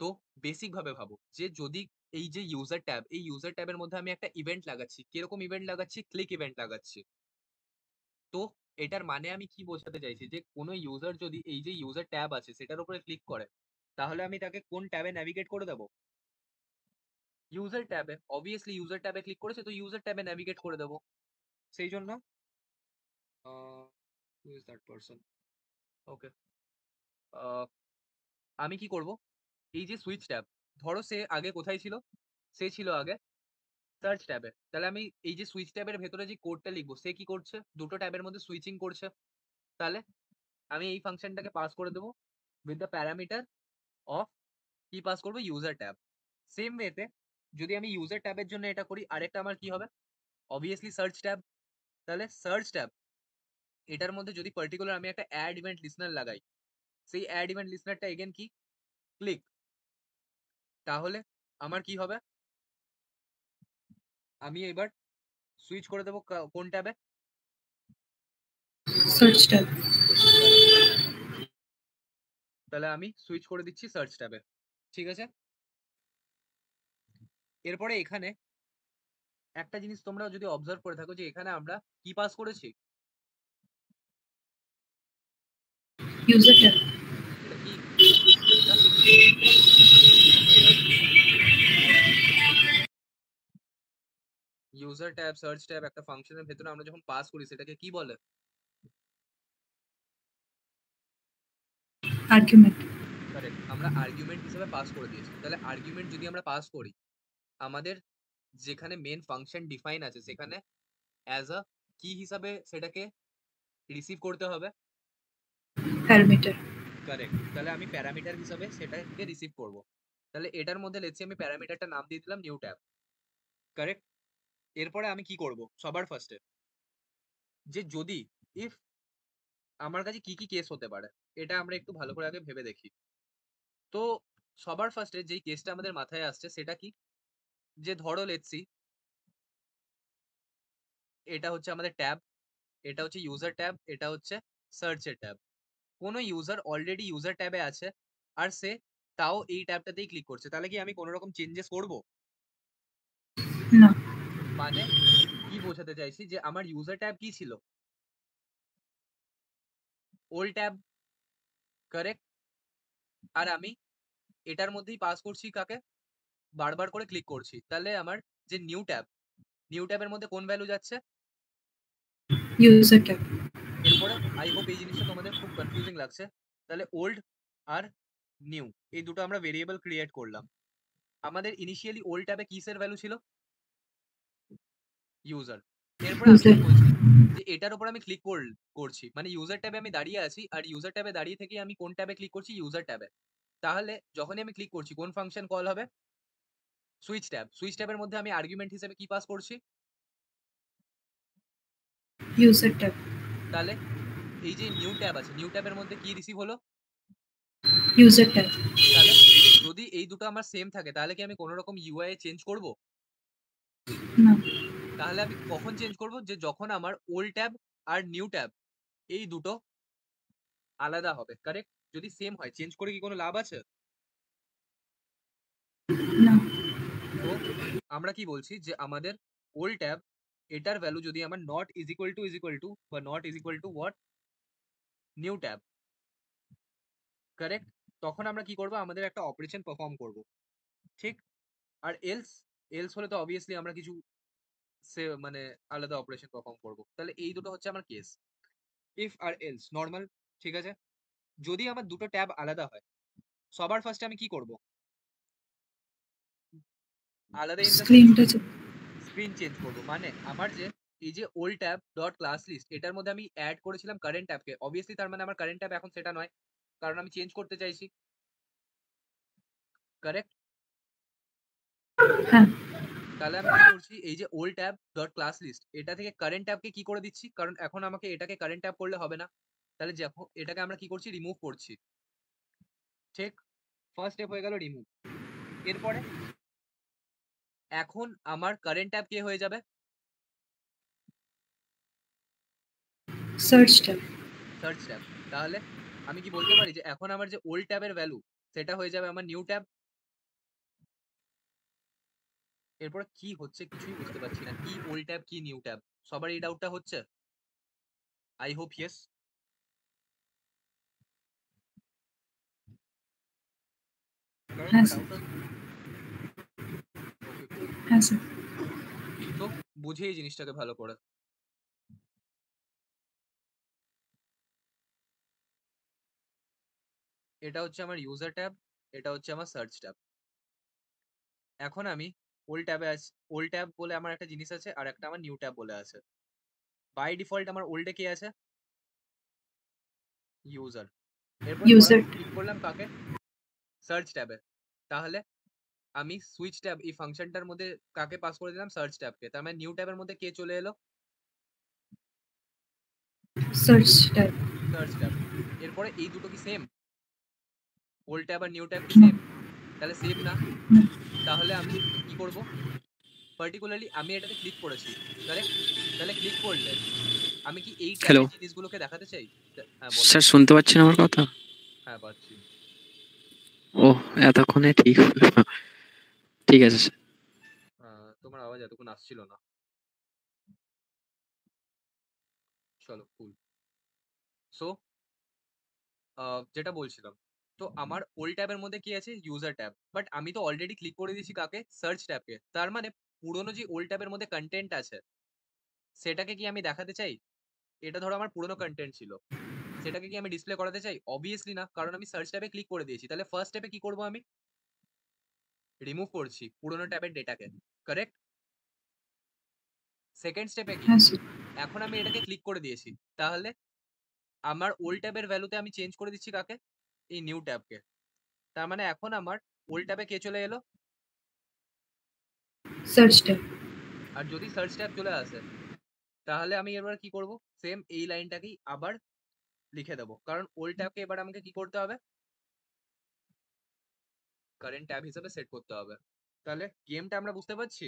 S1: তো বেসিক ভাবে ভাবো যে যদি এই যে ইউজার ট্যাব, এই ইউজার ট্যাবের মধ্যে আমি একটা ইভেন্ট লাগাচ্ছি, কিরকম ইভেন্ট লাগাচ্ছি? ক্লিক ইভেন্ট লাগাচ্ছি। তো এটার মানে আমি কি বোঝাতে চাইছি, যে কোনো ইউজার যদি এই যে ইউজার ট্যাব আছে সেটার উপরে ক্লিক করে, তাহলে আমি তাকে কোন ট্যাবে ন্যাভিগেট করে দেবো? ইউজার ট্যাবে। অবভিয়াসলি ইউজার ট্যাবে ক্লিক করেছে তো ইউজার ট্যাবে ন্যাভিগেট করে দেবো। সেই জন্য হু ইজ দ্যাট পারসন? ওকে, আমি কি করব, এই যে সুইচ ট্যাব, ধরো সে আগে কোথায় ছিল? সে ছিল আগে সার্চ ট্যাবে। তাহলে আমি এই যে সুইচ ট্যাবের ভেতরে যে কোডটা লিখবো, সে কি করছে? দুটো ট্যাবের মধ্যে সুইচিং করছে। তাহলে আমি এই ফাংশনটাকে পাস করে দেবো উইথ দ্য প্যারামিটার অফ, কি পাস করবো? User tab. সেম ওয়েতে যদি আমি ইউজার ট্যাবের জন্য এটা করি, আরেকটা আমার কি হবে? Obviously search tab. তাহলে সার্চ ট্যাব, এটার মধ্যে যদি পার্টিকুলার আমি একটা অ্যাড ইভেন্ট লিসনার লাগাই, সেই অ্যাড ইভেন্ট লিসনারটা এগেন কি? ক্লিক। তাহলে আমার কি হবে? আমি এবার সুইচ করে দেবো কোন ট্যাবে?
S2: Search tab.
S1: কারেক্ট। তাহলে আমি সুইচ করে দিচ্ছি সার্চ ট্যাবে। ঠিক আছে? এরপরে এখানে একটা জিনিস তোমরা যদি অবজার্ভ করে থাকো, যে এখানে আমরা কি পাস করেছি?
S2: User tab.
S1: এটা কি একটা ইউজার ট্যাব, সার্চ ট্যাব একটা ফাংশনের ভেতরে আমরা যখন পাস করি সেটাকে কি বলে?
S2: আর্গুমেন্ট।
S1: কারেক্ট, আমরা আর্গুমেন্ট হিসেবে পাস করে দিয়েছি। তাহলে আর্গুমেন্ট যদি আমরা পাস করি, আমাদের যেখানে মেন ফাংশন ডিফাইন আছে সেখানে অ্যাজ আ কি হিসাবে সেটাকে রিসিভ করতে হবে?
S2: প্যারামিটার।
S1: কারেক্ট, তাহলে আমি প্যারামিটার হিসাবে সেটাকে রিসিভ করব। তাহলে এটার মধ্যে লেটস সে আমি প্যারামিটারটা নাম দিয়ে দিলাম নিউ ট্যাব। কারেক্ট। এরপরে আমি কি করব? সবার ফার্স্টে যে যদি ইফ আমার কাছে কি কি কেস হতে পারে, এটা আমরা একটু ভালো করে আগে ভেবে দেখি। তো সবার ফার্স্টে যেই কেসটা আমাদের মাথায় আসছে সেটা কি, যে ধরো লেটস সি এটা হচ্ছে আমাদের ট্যাব, এটা হচ্ছে ইউজার ট্যাব, এটা হচ্ছে সার্চের ট্যাব। কোনো ইউজার অলরেডি ইউজার ট্যাবে আছে আর সে তাও এই ট্যাবটাতেই ক্লিক করছে, তাহলে কি আমি কোনো রকম চেঞ্জেস করব?
S2: না।
S1: মানে কি বোঝাতে চাইছি, যে আমার ইউজার ট্যাব কি ছিল? Old tab. কারেক্ট। আর আমি এটার মধ্যেই পাস করছি কাকে? বারবার করে ক্লিক করছি। তাহলে আমার যে নিউ ট্যাব, নিউ ট্যাবের মধ্যে কোন ভ্যালু যাচ্ছে?
S2: User tab.
S1: এরপরে আই হোপ এই জিনিসটা তোমাদের খুব কনফিউজিং লাগছে। তাহলে ওল্ড আর নিউ এই দুটো আমরা ভেরিয়েবল ক্রিয়েট করলাম। আমাদের ইনিশিয়ালি ওল্ড ট্যাবে কিসের ভ্যালু ছিল? ইউজার। এরপরে আমি
S2: ইউজার।
S1: কি বলছি, যে এটার উপর আমি ক্লিক করছি, মানে ইউজার ট্যাবে আমি দাঁড়িয়ে আছি, আর ইউজার ট্যাবে দাঁড়িয়ে থেকে আমি কোন ট্যাবে ক্লিক করছি? ইউজার ট্যাবে। তাহলে যখনই আমি ক্লিক করছি কোন ফাংশন কল হবে? Switch tab. সুইচ ট্যাবের মধ্যে আমি আর্গুমেন্ট হিসেবে কি পাস করছি?
S2: User tab.
S1: তাহলে এই যে নিউ ট্যাব আছে, নিউ ট্যাবের মধ্যে কি রিসিভ হলো?
S2: User tab.
S1: তাহলে যদি এই দুটো আমার সেম থাকে তাহলে কি আমি কোনো রকম ইউআই চেঞ্জ করব?
S2: না।
S1: তাহলে আমি কখন চেঞ্জ করব? যে যখন আমার ওল্ড ট্যাব আর নিউ ট্যাব এই দুটো আলাদা হবে, কারেক্ট? যদি সেম হয় চেঞ্জ করে কি কোনো লাভ আছে?
S2: না।
S1: তো আমরা কি বলছি যে আমাদের ওল্ড ট্যাব এটার ভ্যালু যদি আমার নট ইজ ইকুয়াল টু বা not is equal to what? New tab, correct? তখন আমরা কি করব? আমাদের একটা অপারেশন পারফর্ম করব, ঠিক? আর এলস এলস হলে তো অবভিয়াসলি আমরা কিছু মানে আলাদা অপারেশন পারফর্ম করব। তাহলে এই দুটো হচ্ছে আমার কেস, ইফ আর এলস নরমাল, ঠিক আছে? যদি আমার দুটো ট্যাব আলাদা হয়, সবার ফার্স্টে আমি কি করব? আলাদা ইন দ্য সেন্স
S2: স্ক্রিনটা
S1: স্ক্রিন চেঞ্জ করব, মানে আমার যে এই যে old tab dot class list এটার মধ্যে আমি অ্যাড করেছিলাম কারেন্ট ট্যাবকে, অবভিয়াসলি তার মানে আমার কারেন্ট ট্যাব এখন সেটা নয়, কারণ আমি চেঞ্জ করতে চাইছি, কারেক্ট?
S2: হ্যাঁ।
S1: তাহলে আমি কি করছি? এই যে old tab dot class list এটা থেকে কারেন্ট ট্যাবকে কি করে দিচ্ছি? কারণ এখন আমাকে এটাকে কারেন্ট ট্যাব করলে হবে না, তাহলে যখন এটাকে আমরা কি করছি? রিমুভ করছি, ঠিক? ফার্স্ট স্টেপ হয়ে গেল রিমুভ। এরপরে এখন আমার কারেন্ট ট্যাব কে হয়ে যাবে?
S2: Search tab.
S1: Search tab. তাহলে আমি কি বলতে পারি যে এখন আমার যে ওল্ড ট্যাবের ভ্যালু সেটা হয়ে যাবে আমার নিউ ট্যাব? এরপরে কি হচ্ছে কিছুই বুঝতে পারছি না, কি ওল্ড ট্যাব কি নিউ ট্যাব? সবার এই ডাউটটা হচ্ছে? I hope yes.
S2: হ্যাঁ স্যার।
S1: ওকে, কুল।
S2: হ্যাঁ স্যার।
S1: তো বুঝে এই জিনিসটাকে ভালো করে। এটা হচ্ছে আমার ইউজার ট্যাব, এটা হচ্ছে আমার সার্চ ট্যাব। এখন আমি ওল্ড ট্যাবে আছি, ওল্ড ট্যাব বলে আমার একটা জিনিস আছে, আর একটা আমার নিউ ট্যাব বলে আছে। বাই ডিফল্ট আমার ওল্ডে কে আছে? ইউজার। এরপর
S2: ইউজার
S1: ক্লিক করলাম কাকে? সার্চ ট্যাবে। তাহলে আমি সুইচ ট্যাব এই ফাংশনটার মধ্যে কাকে পাস করে দিলাম? সার্চ ট্যাবকে। তার মানে নিউ ট্যাবের মধ্যে কে চলে এলো?
S2: Search tab.
S1: Search tab. এরপরে এই দুটো কি সেম? ওল্ড ট্যাব আর নিউ ট্যাব কি
S2: না।
S1: সেম? তাহলে সেম না।
S2: না।
S1: তাহলে আমি কি করব? পার্টিকুলারলি আমি এটাতে ক্লিক করেছি, কারেক্ট? তাহলে ক্লিক করলে আমি কি এই
S4: হ্যালো
S1: ট্যাবের জিনিসগুলোকে দেখাতে চাই? হ্যাঁ বলো।
S4: স্যার, শুনতে পাচ্ছেন আমার কথা?
S1: হ্যাঁ পাচ্ছি।
S4: ও, এতক্ষণে ঠিক হলো। ঠিক আছে স্যার।
S1: তোমার আওয়াজ এতক্ষণ আসছিল না। চলো কুল। সো যেটা বলছিলাম, তো আমার ওল্ড ট্যাবের মধ্যে কি আছে? User tab. বাট আমি তো অলরেডি ক্লিক করে দিয়েছি কাকে? সার্চ ট্যাবকে। তার মানে পুরোনো যে ওল্ড ট্যাবের মধ্যে কন্টেন্ট আছে সেটাকে কি আমি দেখাতে চাই? এটা ধরো আমার পুরোনো কন্টেন্ট ছিল, সেটাকে কি আমি ডিসপ্লে করাতে চাই? অবভিয়াসলি না, কারণ আমি সার্চ ট্যাবে ক্লিক করে দিয়েছি। তাহলে ফার্স্ট স্টেপে কি করব? আমি রিমুভ করছি পুরোনো ট্যাবের ডেটাকে, কারেক্ট? সেকেন্ড স্টেপে কি?
S2: হ্যাঁ স্যার।
S1: এখন আমি এটাকে ক্লিক করে দিয়েছি, তাহলে আমার ওল্ড ট্যাবের ভ্যালুতে আমি চেঞ্জ করে দিচ্ছি কাকে? এই নিউ ট্যাবকে। তার মানে এখন আমার ওল্ড ট্যাবে কে চলে এলো?
S2: Search tab.
S1: আর যদি সার্চ ট্যাব চলে আসে তাহলে আমি এবার কি করব? সেম এই লাইনটাকেই আবার লিখে দেবো, কারণ ওল্ড ট্যাবকে এবার আমাকে কি করতে হবে? কারেন্ট ট্যাব হিসেবে সেট করতে হবে। তাহলে গেমটা আমরা বুঝতে পারছি?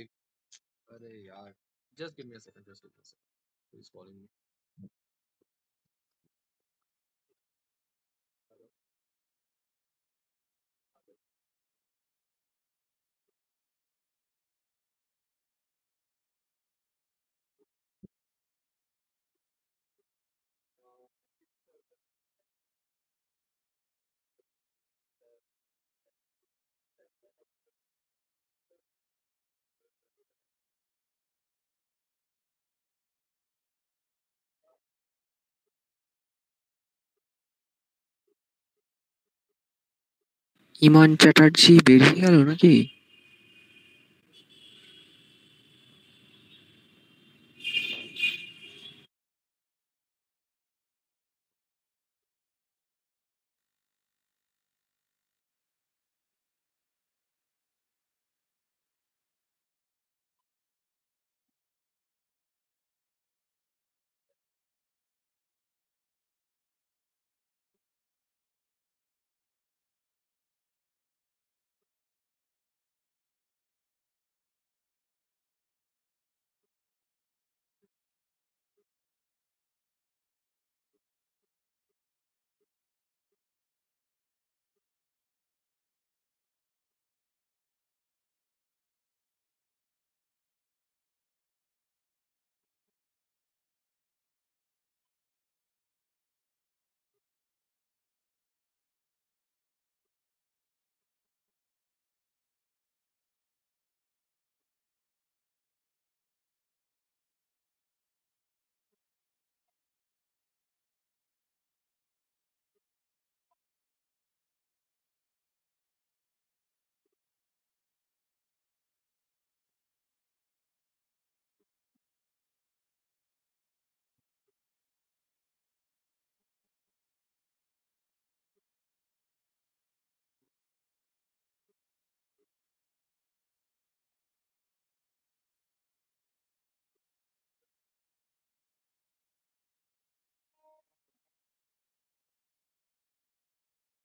S1: আরে यार, just give me a second, just give me a second. Who's calling me?
S4: ইমন চ্যাটার্জি বেরিয়ে গেল নাকি?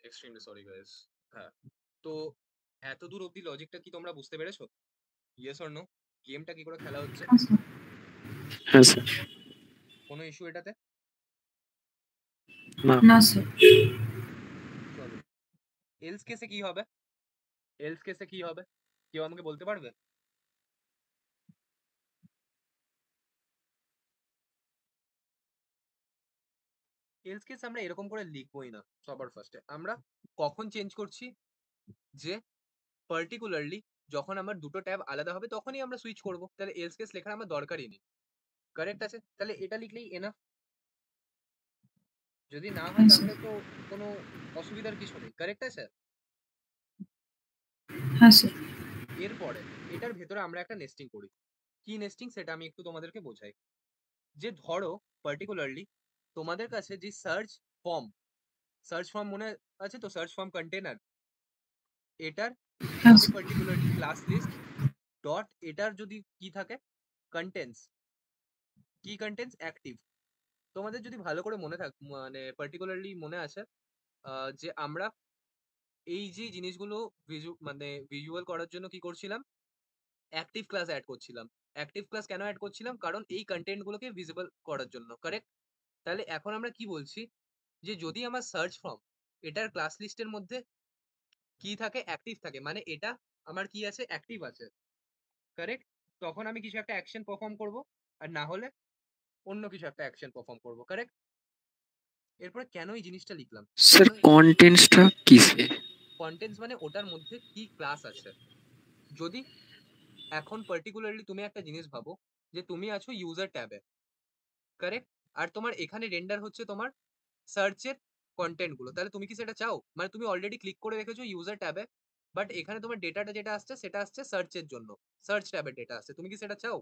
S1: Extremely sorry guys. হ্যাঁ, তো এত দূর অব্দি লজিকটা কি তোমরা বুঝতে পেরেছো? Yes or no? গেমটা কি করে খেলা হচ্ছে?
S2: হ্যাঁ স্যার।
S4: হ্যাঁ স্যার।
S1: কোনো ইস্যু এটাতে?
S4: না।
S2: না স্যার।
S1: চলো, এলস কেসে কি হবে? এলস কেসে কি হবে কেউ আমাকে বলতে পারবে? এলস কেস আমরা এরকম করে লিখবোই না। সবার ফার্স্টে আমরা কখন চেঞ্জ করছি, যে পার্টিকুলারলি যখন আমার দুটো ট্যাব আলাদা হবে তখনই আমরা সুইচ করব। তাহলে এলস কেস লেখার আমার দরকারই নেই। কারেক্ট আছে? তাহলে এটা লিখলেই এনাফ। যদি না হয়
S2: হ্যাঁ স্যার।
S1: তাহলে তো কোনো অসুবিধার কিছু নেই। কারেক্ট আছে?
S2: হ্যাঁ স্যার।
S1: এরপরে এটার ভেতরে আমরা একটা নেস্টিং করি। কি নেস্টিং সেটা আমি একটু তোমাদেরকে বোঝাই। যে ধরো পার্টিকুলারলি তোমাদের কাছে যে সার্চ ফর্ম মনে আছে তো, সার্চ ফর্ম কন্টেনার, এটার
S2: হ্যাঁ
S1: যদি
S2: sir.
S1: Particularly class list dot এটার যদি কি থাকে কন্টেন্টস, কি কন্টেন্টস অ্যাক্টিভ। তোমাদের যদি ভালো করে মনে থাক মানে পার্টিকুলারলি মনে আছে যে আমরা এই যে জিনিসগুলো মানে ভিজুয়াল করার জন্য কি করছিলাম, অ্যাক্টিভ ক্লাস অ্যাড করছিলাম। অ্যাক্টিভ ক্লাস কেন অ্যাড করছিলাম? কারণ এই কন্টেন্ট গুলোকে ভিজিবল করার জন্য। কারেক্ট? তাহলে এখন আমরা কি বলছি, যে যদি আমার সার্চ ফর্ম এটার ক্লাস লিস্টের মধ্যে কি থাকে, অ্যাক্টিভ থাকে, মানে এটা আমার কি আছে, অ্যাক্টিভ আছে। কারেক্ট? তখন আমি কিছু একটা অ্যাকশন পারফর্ম করব, আর না হলে অন্য কিছু একটা অ্যাকশন পারফর্ম করব। কারেক্ট? এরপরে কেন এই জিনিসটা লিখলাম?
S4: স্যার কন্টেন্টসটা কিসে?
S1: কন্টেন্টস মানে ওটার মধ্যে কি ক্লাস আছে। যদি এখন পার্টিকুলারলি তুমি একটা জিনিস ভাবো, যে তুমি আছো ইউজার ট্যাবে। কারেক্ট? আর তোমার এখানে রেন্ডার হচ্ছে তোমার সার্চের কন্টেন্ট গুলো। তাহলে তুমি কি সেটা চাও? মানে তুমি অলরেডি ক্লিক করে রেখেছো ইউজার ট্যাবে, বাট এখানে তোমার ডেটাটা যেটা আসছে সেটা আসছে সার্চের জন্য, সার্চ ট্যাবের ডেটা আসছে। তুমি কি সেটা চাও?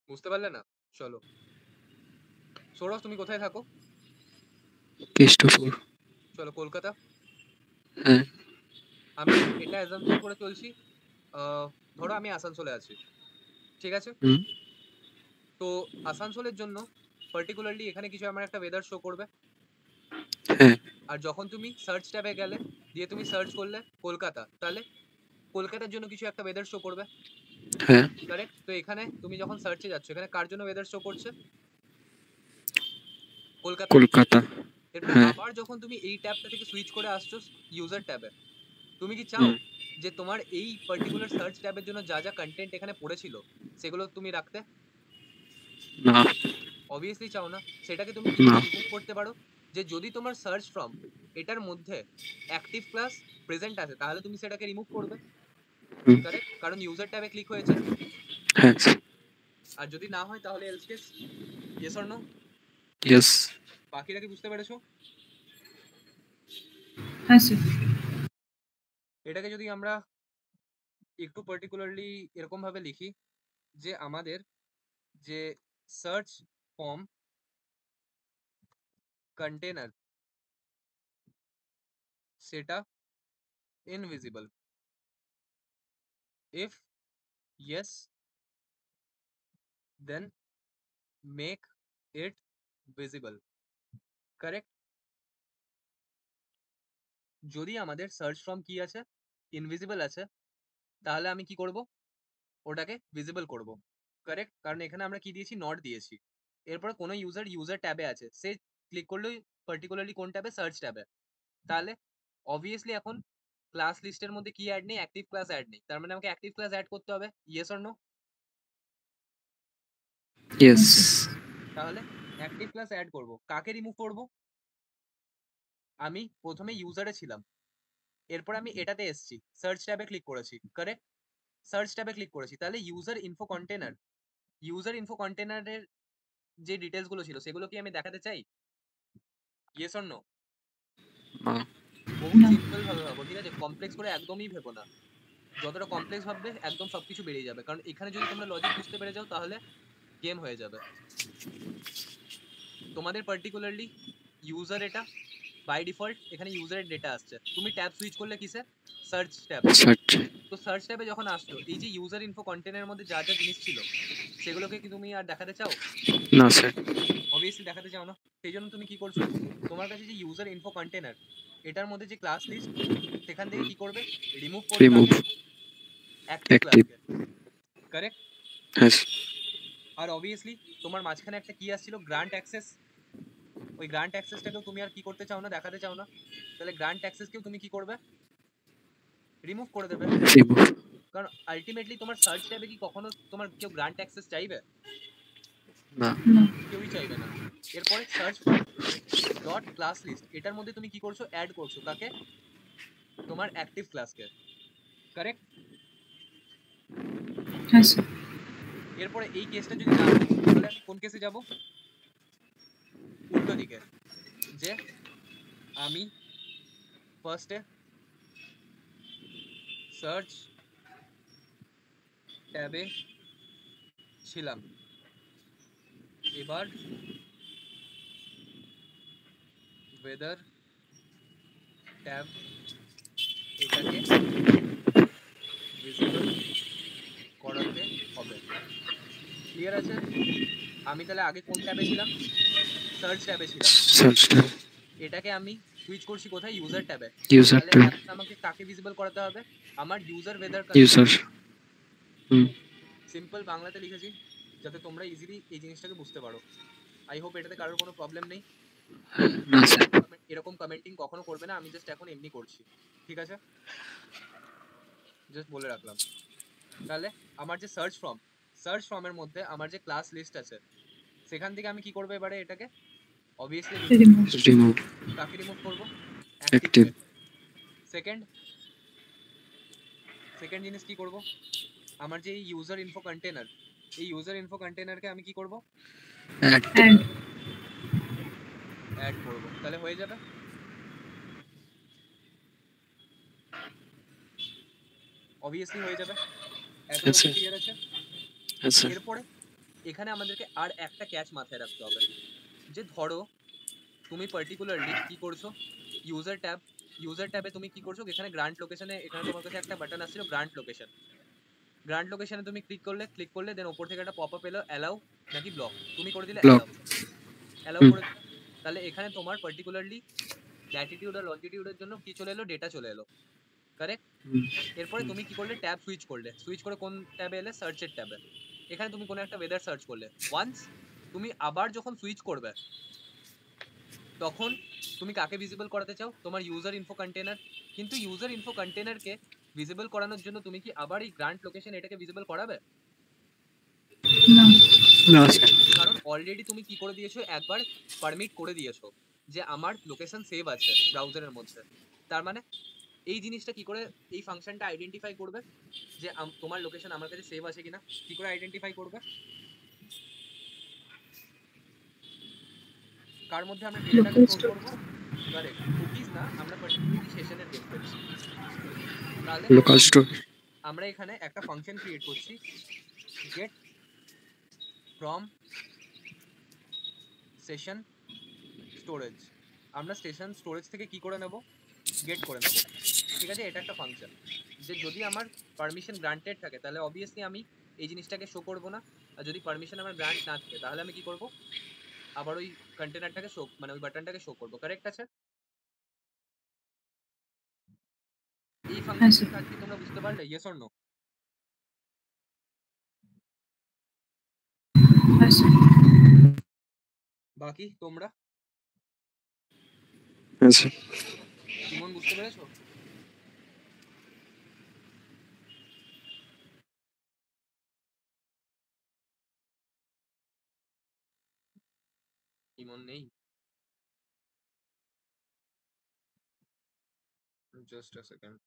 S1: বুঝতে পারলে না? চলো, সৌরভ তুমি কোথায় থাকো?
S4: কেষ্টপুর।
S1: চলো কলকাতা।
S4: হ্যাঁ।
S1: আমি এটা অ্যাজাম্পশন করে চলছি, ধরো আমি আসানসোলে আছি। ঠিক আছে?
S4: হুম।
S1: তো আসানসোলের জন্য পার্টিকুলারলি এখানে কিছু আমার একটা ওয়েদার শো করবে।
S4: হ্যাঁ।
S1: আর যখন তুমি সার্চ ট্যাবে গেলে, দিয়ে তুমি সার্চ করলে কলকাতা, তাহলে কলকাতার জন্য কিছু একটা ওয়েদার শো করবে।
S4: হ্যাঁ।
S1: কারেক্ট? তো এখানে তুমি যখন সার্চে যাচ্ছ, এখানে কার জন্য ওয়েদার শো করছে? কলকাতা।
S4: কলকাতা।
S1: এরপরে
S4: হ্যাঁ।
S1: আবার যখন তুমি এই ট্যাবটা থেকে সুইচ করে আসছো ইউজার ট্যাবে, তুমি কি চাও
S4: হুম।
S1: যে তোমার এই পার্টিকুলার সার্চ ট্যাবের জন্য যা যা কন্টেন্ট এখানে পড়েছিল সেগুলো তুমি রাখতে?
S4: না।
S1: অবভিয়াসলি চাও না। সেটাকে তুমি কি
S4: না।
S1: করে রিমুভ করতে পারো? যে যদি তোমার সার্চ ফ্রম এটার মধ্যে অ্যাক্টিভ ক্লাস প্রেজেন্ট আছে, তাহলে তুমি সেটাকে রিমুভ করবে।
S4: হুম।
S1: কারেক্ট? কারণ ইউজার ট্যাবে ক্লিক হয়েছে।
S4: হ্যাঁ।
S1: আর যদি না হয় তাহলে else case. Yes or no?
S4: Yes.
S1: বাকিটা কি বুঝতে পেরেছো?
S2: হ্যাঁ স্যার।
S1: এটাকে যদি আমরা একটু পার্টিকুলারলি এরকম ভাবে লিখি, যে আমাদের যে সার্চ ফর্ম কন্টেনার সেটা invisible. If yes, then make it visible. Correct? যদি আমাদের সার্চ ফর্ম কি আছে, ইনভিজিবল আছে, তাহলে আমি কি করব, ওটাকে ভিজিবল করব। কারেক্ট? কারণ এখানে আমরা কি দিয়েছি, নট দিয়েছি। এরপর কোনো ইউজার ট্যাবে আছে, সে ক্লিক করলেই পার্টিকুলারলি কোন ট্যাবে, সার্চ ট্যাবে, তাহলে অবভিয়াসলি এখন ক্লাস লিস্টের মধ্যে কি অ্যাড নেই, অ্যাক্টিভ ক্লাস অ্যাড নেই। তার মানে আমাকে অ্যাক্টিভ ক্লাস অ্যাড করতে হবে। Yes or no?
S4: ইয়েস।
S1: তাহলে অ্যাক্টিভ ক্লাস অ্যাড করব, কাকে রিমুভ করব? আমি প্রথমে ইউজারে ছিলাম, এরপর আমি এটাতে এসেছি, সার্চ ট্যাবে ক্লিক করেছি। কারেক্ট? সার্চ ট্যাবে ক্লিক করেছি, তাহলে ইউজার ইনফো কন্টেনারের যে ডিটেলস গুলো ছিল সেগুলো কি আমি দেখাতে চাই? Yes or no?
S4: না।
S1: বহু
S2: না।
S1: সিম্পল ভাবে ভাবো, ঠিক আছে? কমপ্লেক্স করে একদমই ভেবো না। যতটা কমপ্লেক্স ভাববে একদম সবকিছু বেরিয়ে যাবে, কারণ এখানে যদি তোমরা লজিক বুঝতে পেরে যাও তাহলে গেম হয়ে যাবে। তোমাদের পার্টিকুলারলি ইউজার এটা বাই ডিফল্ট এখানে ইউজারের ডেটা আসছে, তুমি ট্যাব সুইচ করলে কিসে, সার্চ ট্যাবে।
S4: সার্চ।
S1: তো সার্চ ট্যাবে যখন আসছো, এই যে ইউজার ইনফো কন্টেন্টের মধ্যে যা যা জিনিস ছিল সেগুলোকে কি তুমি আর দেখাতে চাও?
S4: না স্যার।
S1: অবভিয়াসলি দেখাতে চাও না। সেই জন্য তুমি কি করছো, তোমার কাছে যে ইউজার ইনফো কন্টেনার, এটার মধ্যে যে ক্লাস লিস্ট, সেখান থেকে কি করবে, রিমুভ করবে
S4: রিমুভ
S1: কাকে, অ্যাক্টিভ
S4: অ্যাক্টিভ।
S1: ক্লাসকে, কারেক্ট?
S4: হ্যাঁ স্যার।
S1: আর অবভিয়াসলি তোমার মাঝখানে একটা কি আসছিল, গ্রান্ট অ্যাক্সেস। ওই গ্রান্ট অ্যাক্সেসটাকেও তুমি আর কি করতে চাও না, দেখাতে চাও না। তাহলে গ্রান্ট অ্যাক্সেসকেও তুমি কি করবে, রিমুভ করে দেবে।
S4: রিমুভ।
S1: কারণ আলটিমেটলি তোমার সার্চ ট্যাবে কি কখনো তোমার কেউ গ্রান্ট অ্যাক্সেস চাইবে?
S4: না।
S2: না।
S1: কেউই চাইবে না। এরপরে search form dot class list, এটার মধ্যে তুমি কি করছো, অ্যাড করছো কাকে, তোমার অ্যাক্টিভ ক্লাসকে, কারেক্ট?
S2: হ্যাঁ স্যার।
S1: এরপরে এই কেসটা যদি না হয়, তাহলে আমি কোন কেসে যাব, উল্টো দিকে, যে আমি ফার্স্টে সার্চ ট্যাবে ছিলাম, এবার ওয়েদার ট্যাব এটাকে ভিজিবল করাতে হবে। ক্লিয়ার আছে? আমি তাহলে আগে কোন ট্যাবে ছিলাম, সার্চ ট্যাবে ছিলাম,
S4: সার্চ ট্যাব।
S1: এটাকে আমি সুইচ করছি কোথায়, ইউজার ট্যাবে।
S4: ইউজার
S1: তাহলে
S4: ট্যাব।
S1: এখন আমাকে কাকে ভিজিবল করাতে হবে, আমার ইউজার ওয়েদার
S4: ইউজার।
S1: সিম্পল বাংলাতে লিখেছি যাতে তোমরা ইজিলি এই জিনিসটাকে বুঝতে পারো। আই হোপ এটাতে কারোর কোনো প্রবলেম নেই।
S4: না স্যার।
S1: এরকম কমেন্টিং কখনো করবে না, আমি জাস্ট এখন এমনি করছি, ঠিক আছে? জাস্ট বলে রাখলাম। তাহলে আমার যে সার্চ ফর্মের মধ্যে আমার যে ক্লাস লিস্ট আছে, সেখান থেকে আমি কি করবো এবারে এটাকে, অবভিয়াসলি
S2: রিমুভ।
S4: রিমুভ
S1: কাকে রিমুভ করবো,
S4: অ্যাক্টিভ।
S1: সেকেন্ড জিনিস কি করব, আমার যে ইউজার ইনফো কন্টেনার, এই ইউজার ইনফো কন্টেনারকে আমি কি করব,
S4: অ্যাড।
S1: অ্যাড করব। তাহলে হয়ে যাবে। অবভিয়াসলি হয়ে যাবে। এত
S4: আচ্ছা।
S1: ক্লিয়ার আছে?
S4: আচ্ছা।
S1: এরপরে এখানে আমাদেরকে আর একটা ক্যাচ মাথায় রাখতে হবে, যে ধরো তুমি পার্টিকুলারলি কি করছো, ইউজার ট্যাবে তুমি কি করছো, এখানে গ্রান্ট লোকেশনে, এখানে তোমার কাছে একটা বাটন আসছিল গ্রান্ট লোকেশনে তুমি ক্লিক করলে দেন উপর থেকে একটা পপআপ এলো, অ্যালাউ নাকি ব্লক, তুমি করে দিলে
S4: ব্লক।
S1: অ্যালাউ করে দিলে। তাহলে এখানে তোমার পার্টিকুলারলি ল্যাটিটিউড আর লঙ্গিটিউডের জন্য কি চলে এলো, ডেটা চলে এলো, কারেক্ট? এরপরে তুমি কি করলে, ট্যাব সুইচ করে কোন ট্যাবে এলে, সার্চের ট্যাবে। এখানে তুমি কোনো একটা ওয়েদার সার্চ করলে, ওয়ান্স তুমি আবার যখন সুইচ করবে, তখন তুমি কাকে ভিজিবল করাতে চাও, তোমার ইউজার ইনফো কন্টেনার। কিন্তু ইউজার ইনফো কন্টেনারকে ভিজিবল করানোর জন্য তুমি কি আবার এই গ্রান্ট লোকেশন এটাকে ভিজিবল করাবে?
S2: না।
S4: না স্যার।
S1: কারণ অলরেডি তুমি কি করে দিয়েছো, একবার পারমিট করে দিয়েছো যে আমার লোকেশন সেভ আছে ব্রাউজারের মধ্যে। তার মানে এই জিনিসটা কি করে, এই ফাংশনটা আইডেন্টিফাই করবে যে তোমার লোকেশন আমার কাছে সেভ আছে কিনা, কি করে আইডেন্টিফাই করবে? কার মধ্যে আমরা ডেটাটাকে
S2: লোকাল
S1: স্টোর
S2: স্টোর।
S1: করব, কারেক্ট, কুকিজ না, আমরা পার্টিকুলারলি সেশনের কেস করছি। তাহলে
S4: লোকাল স্টোর।
S1: আমরা এখানে একটা ফাংশন ক্রিয়েট করছি, গেট ফ্রম সেশন স্টোরেজ। আমরা সেশন স্টোরেজ থেকে কি করে নেব, গেট করে নেব, ঠিক আছে? এটা একটা ফাংশন, যে যদি আমার পারমিশন গ্রান্টেড থাকে তাহলে অবভিয়াসলি আমি এই জিনিসটাকে শো করব না, আর যদি পারমিশন আমার গ্রান্ট না থাকে তাহলে আমি কি করব, আবার ওই কন্টেনারটাকে শো, মানে ওই বাটনটাকে শো করব, কারেক্ট আছে? এই
S2: হ্যাঁ
S1: ফাংশনটার
S2: স্যার।
S1: কাজ কি তোমরা বুঝতে পারলে, ইয়েস অর নো?
S2: হ্যাঁ স্যার।
S1: বাকি তোমরা,
S4: আচ্ছা।
S1: ইমন বুঝতে পেরেছো? ইমন নেই, জাস্ট আ সেকেন্ড।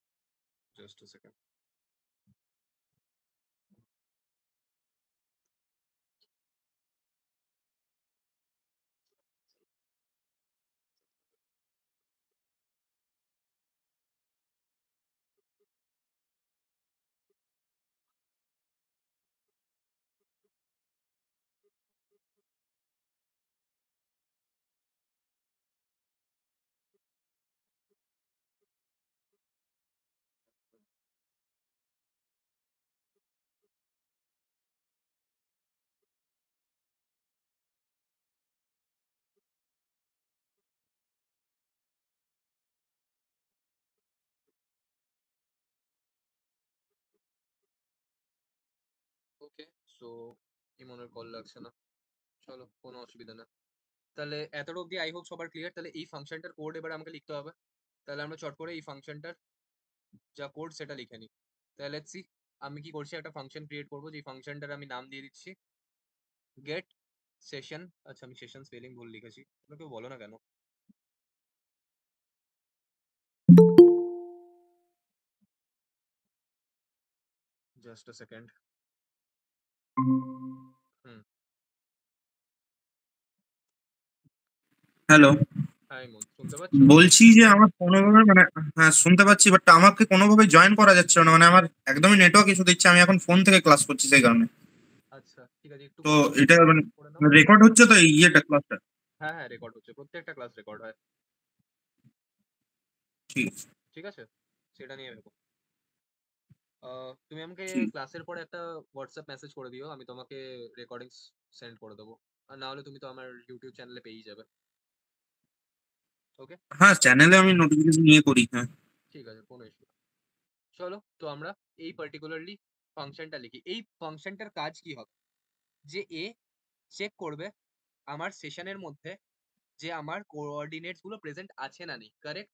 S1: ওকে, সো ইমনের কল লাগছে না। চলো, কোনো অসুবিধা না। তাহলে এতটা অব্দি আই হোপ সবার ক্লিয়ার। তাহলে এই ফাংশনটার কোড এবার আমাকে লিখতে হবে। তাহলে আমরা চট করে এই ফাংশনটার যা কোড সেটা লিখে নিই। তাহলে লেটস সি, আমি কি করছি, একটা ফাংশন ক্রিয়েট করবো, যে ফাংশনটার আমি নাম দিয়ে দিচ্ছি গেট সেশন। আচ্ছা, আমি সেশন স্পেলিং ভুল লিখেছি, তোমরা কেউ বলো না কেন। জাস্ট আ সেকেন্ড। হুম,
S3: হ্যালো,
S1: হ্যাঁ ইমন, শুনতে পাচ্ছ?
S3: বলছি যে আমার কোনোভাবে মানে, হ্যাঁ শুনতে পাচ্ছি, বাট আমাকে কোনোভাবে জয়েন করা যাচ্ছে না, মানে আমার একদমই নেটওয়ার্ক ইস্যু দিচ্ছে। আমি এখন ফোন থেকে ক্লাস করছি সেই কারণে।
S1: আচ্ছা ঠিক আছে, একটু
S3: তো
S1: করে
S3: এটা মানে
S1: করে নাও।
S3: রেকর্ড হচ্ছে তো এই ইয়েটা, ক্লাসটা?
S1: হ্যাঁ হ্যাঁ, রেকর্ড হচ্ছে, প্রত্যেকটা ক্লাস রেকর্ড হয়।
S3: ঠিক
S1: ঠিক আছে, সেটা নিয়ে ভেবো। তুমি আমাকে
S3: ঠিক
S1: ক্লাসের পরে একটা হোয়াটসঅ্যাপ মেসেজ করে দিও, আমি তোমাকে রেকর্ডিংস সেন্ড করে দেবো। আর না হলে তুমি তো আমার ইউটিউব চ্যানেলে পেয়েই যাবে। ওকে,
S3: হ্যাঁ, চ্যানেলে আমি নোটিফিকেশন নিয়ে করি, হ্যাঁ।
S1: ঠিক আছে, কোনো ইস্যু। চলো, তো আমরা এই পার্টিকুলারলি ফাংশনটা লিখি। এই ফাংশনটার কাজ কি হবে, যে এ চেক করবে আমার সেশনের মধ্যে যে আমার কোঅর্ডিনেটস গুলো প্রেজেন্ট আছে না নেই। কারেক্ট?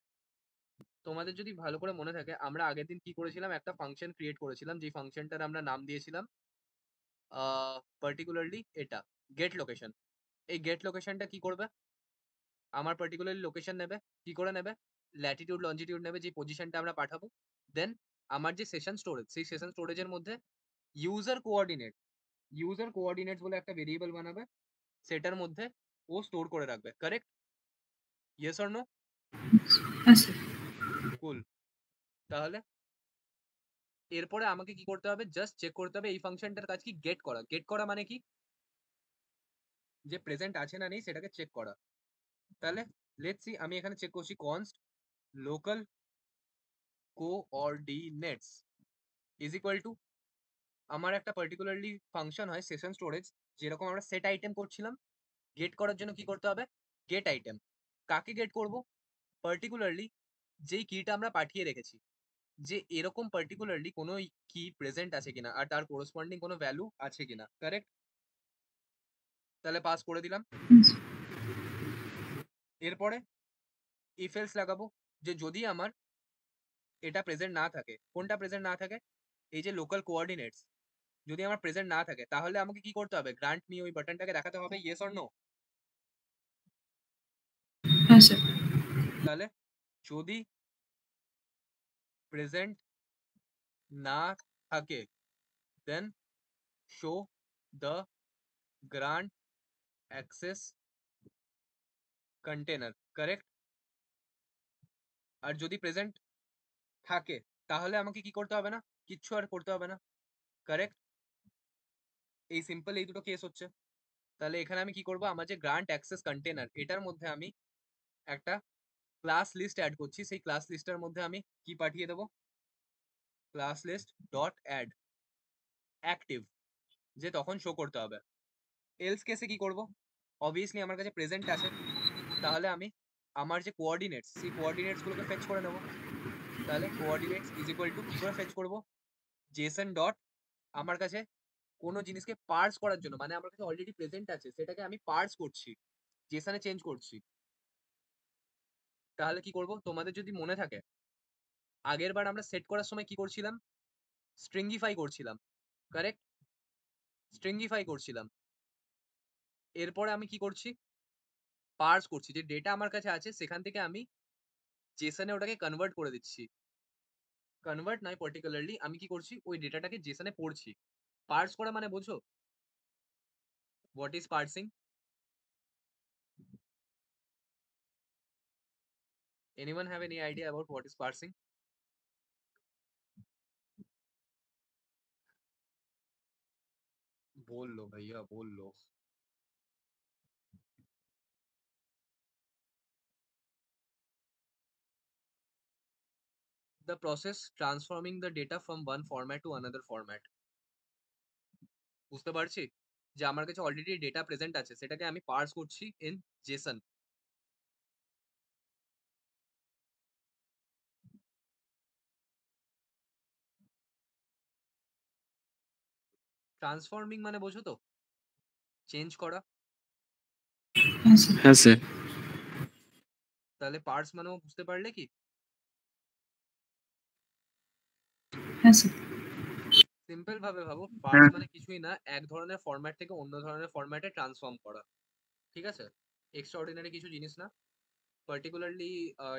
S1: তোমাদের যদি ভালো করে মনে থাকে, আমরা আগের দিন কি করেছিলাম, একটা ফাংশন ক্রিয়েট করেছিলাম, যে ফাংশনটার আমরা নাম দিয়েছিলাম পার্টিকুলারলি এটা গেট লোকেশন। এই গেট লোকেশনটা কি করবে, আমার পার্টিকুলারলি লোকেশন নেবে। কি করে নেবে? ল্যাটিটিউড লঞ্জিটিউড নেবে, যে পজিশনটা আমরা পাঠাবো। দেন আমার যে সেশন স্টোরেজ, সেই সেশন স্টোরেজের মধ্যে ইউজার কোঅর্ডিনেট, ইউজার কোঅর্ডিনেটস বলে একটা ভেরিয়েবল বানাবে, সেটার মধ্যে ও স্টোর করে রাখবে। কারেক্ট? Yes or no?
S2: হ্যাঁ স্যার।
S1: কুল। তাহলে এরপরে আমাকে কি করতে হবে, জাস্ট চেক করতে হবে এই ফাংশনটার কাজ কি, গেট করা। গেট করা মানে কি, যে প্রেজেন্ট আছে না নেই সেটাকে চেক করা। তাহলে লেটস সি, আমি এখানে চেক করছি const local coordinates is equal to, আমার একটা পার্টিকুলারলি ফাংশন হয় সেশন স্টোরেজ, যেরকম আমরা সেট আইটেম করছিলাম। গেট করার জন্য কি করতে হবে, গেট আইটেম। কাকে গেট করব? পার্টিকুলারলি যেই কিটা আমরা পাঠিয়ে রেখেছি, যে এরকম পার্টিকুলারলি কোনো কি প্রেজেন্ট আছে কিনা, আর তার কোরসপন্ডিং কোনো ভ্যালু আছে কিনা। কারেক্ট? তাহলে পাস করে দিলাম। এরপরে ইফ এলস লাগাবো, যে যদি আমার এটা প্রেজেন্ট না থাকে, কোনটা প্রেজেন্ট না থাকে, এই যে লোকাল কোঅর্ডিনেটস যদি আমার প্রেজেন্ট না থাকে, তাহলে আমাকে কি করতে হবে, গ্রান্ট মি ওই বাটনটাকে দেখাতে হবে। Yes or no?
S2: হ্যাঁ স্যার।
S1: তাহলে যদি প্রেজেন্ট না থাকে, then show the grant access container. Correct? আর যদি প্রেজেন্ট থাকে, তাহলে আমাকে কি করতে হবে না, কিচ্ছু আর করতে হবে না। কারেক্ট? এই সিম্পল এই দুটো কেস হচ্ছে। তাহলে এখানে আমি কি করব, আমার যে গ্রান্ট অ্যাক্সেস কন্টেনার, এটার মধ্যে আমি একটা ক্লাস লিস্ট অ্যাড করছি। সেই ক্লাস লিস্টের মধ্যে আমি কি পাঠিয়ে দেবো, class list dot add active, যে তখন শো করতে হবে। এলস কেসে কি করব, অবভিয়াসলি আমার কাছে প্রেজেন্ট আছে, তাহলে আমি আমার যে কোঅর্ডিনেটস, সেই কোঅর্ডিনেটস গুলোকে ফেচ করে নেব। তাহলে কোঅর্ডিনেটস ইজ ইকুয়াল টু, কি করে ফেচ করব, জেসন ডট, আমার কাছে কোনো জিনিসকে পার্স করার জন্য, মানে আমার কাছে অলরেডি প্রেজেন্ট আছে, সেটাকে আমি পার্স করছি, জেসনে চেঞ্জ করছি। তাহলে কি করব, তোমাদের যদি মনে থাকে, আগের বার আমরা সেট করার সময় কি করছিলাম, স্ট্রিঙ্গিফাই করছিলাম। কারেক্ট? স্ট্রিঙ্গিফাই করছিলাম। এরপরে আমি কি করছি, পার্স করছি, যে ডেটা আমার কাছে আছে সেখান থেকে আমি জেসনে ওটাকে কনভার্ট করে দিচ্ছি। কনভার্ট নয়, পার্টিকুলারলি আমি কি করছি, ওই ডেটাটাকে জেসনে পড়ছি। পার্স করা মানে বোঝো, what is parsing? Anyone have any idea about what is parsing? बोल लो भैया, बोल लो। The process transforming the data from one format to another format. বুঝতে পারছি, যে আমার কাছে অলরেডি ডেটা প্রেজেন্ট আছে, সেটাকে আমি পার্স করছি ইন জেসন। ট্রান্সফর্মিং মানে বোঝো তো? চেঞ্জ করা।
S2: হ্যাঁ স্যার।
S4: হ্যাঁ স্যার।
S1: তাহলে পার্স মানেও বুঝতে পারলে কি?
S2: হ্যাঁ স্যার।
S1: সিম্পল ভাবে ভাবো,
S3: হ্যাঁ
S1: পার্স মানে কিছুই না, এক ধরনের ফরম্যাট থেকে অন্য ধরনের ফরম্যাটে ট্রান্সফর্ম করা। ঠিক আছে? এক্সট্রা অর্ডিনারি কিছু জিনিস না। পার্টিকুলারলি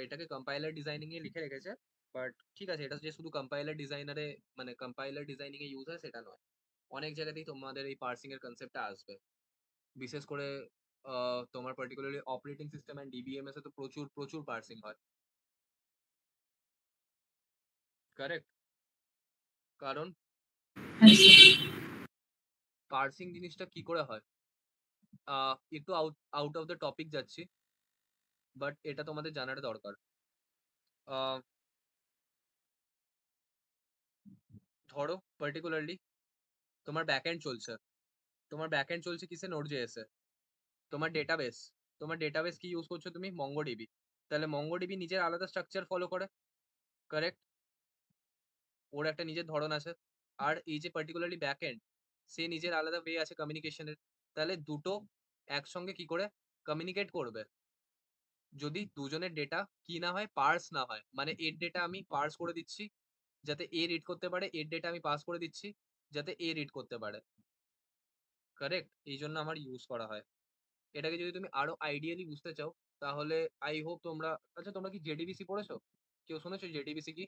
S1: এটাকে কম্পাইলার ডিজাইনিং এ লিখে রেখেছে, বাট ঠিক আছে, এটা যে শুধু কম্পাইলার ডিজাইনারে মানে কম্পাইলার ডিজাইনিং এ ইউজ হয় সেটা নয়। অনেক জায়গাতেই তোমাদের এই পার্সিং এর কনসেপ্টটা আসবে। বিশেষ করে তোমার particularly operating system and DBMS এ তো প্রচুর প্রচুর পার্সিং হয়। কারেক্ট? কারণ
S2: হ্যাঁ স্যার।
S1: পার্সিং জিনিসটা কি করে হয়, একটু আউট অফ দ্য টপিক যাচ্ছি, বাট এটা তোমাদের জানাটা দরকার। আহ, ধরো পার্টিকুলারলি তোমার ব্যাকএন্ড চলছে, তোমার ব্যাকএন্ড চলছে কিসে, নোড জেএস এ। তোমার ডেটাবেস কি ইউজ করছো তুমি, মঙ্গোডিবি। তাহলে মঙ্গোডিবি নিজের আলাদা স্ট্রাকচার ফলো করে। কারেক্ট? ওর একটা নিজের ধরন আছে। আর এই যে পার্টিকুলারলি ব্যাকএন্ড, সে নিজের আলাদা ওয়ে আছে কমিউনিকেশনের। তাহলে দুটো একসঙ্গে কি করে কমিউনিকেট করবে? যদি দুজনের ডেটা কি না হয়, পার্স না হয়, মানে এর ডেটা আমি পার্স করে দিচ্ছি যাতে এ রিড করতে পারে, এর ডেটা আমি পাস করে দিচ্ছি যাতে এ রিড করতে পারে। কারেক্ট? এই জন্য আমার ইউজ করা হয়। এটাকে যদি তুমি আরো আইডিয়ালি বুঝতে চাও, তাহলে আই হোপ তোমরা, আচ্ছা তোমরা কি জেডিবিসি পড়েছো? কেউ শুনেছো জেডিবিসি কি?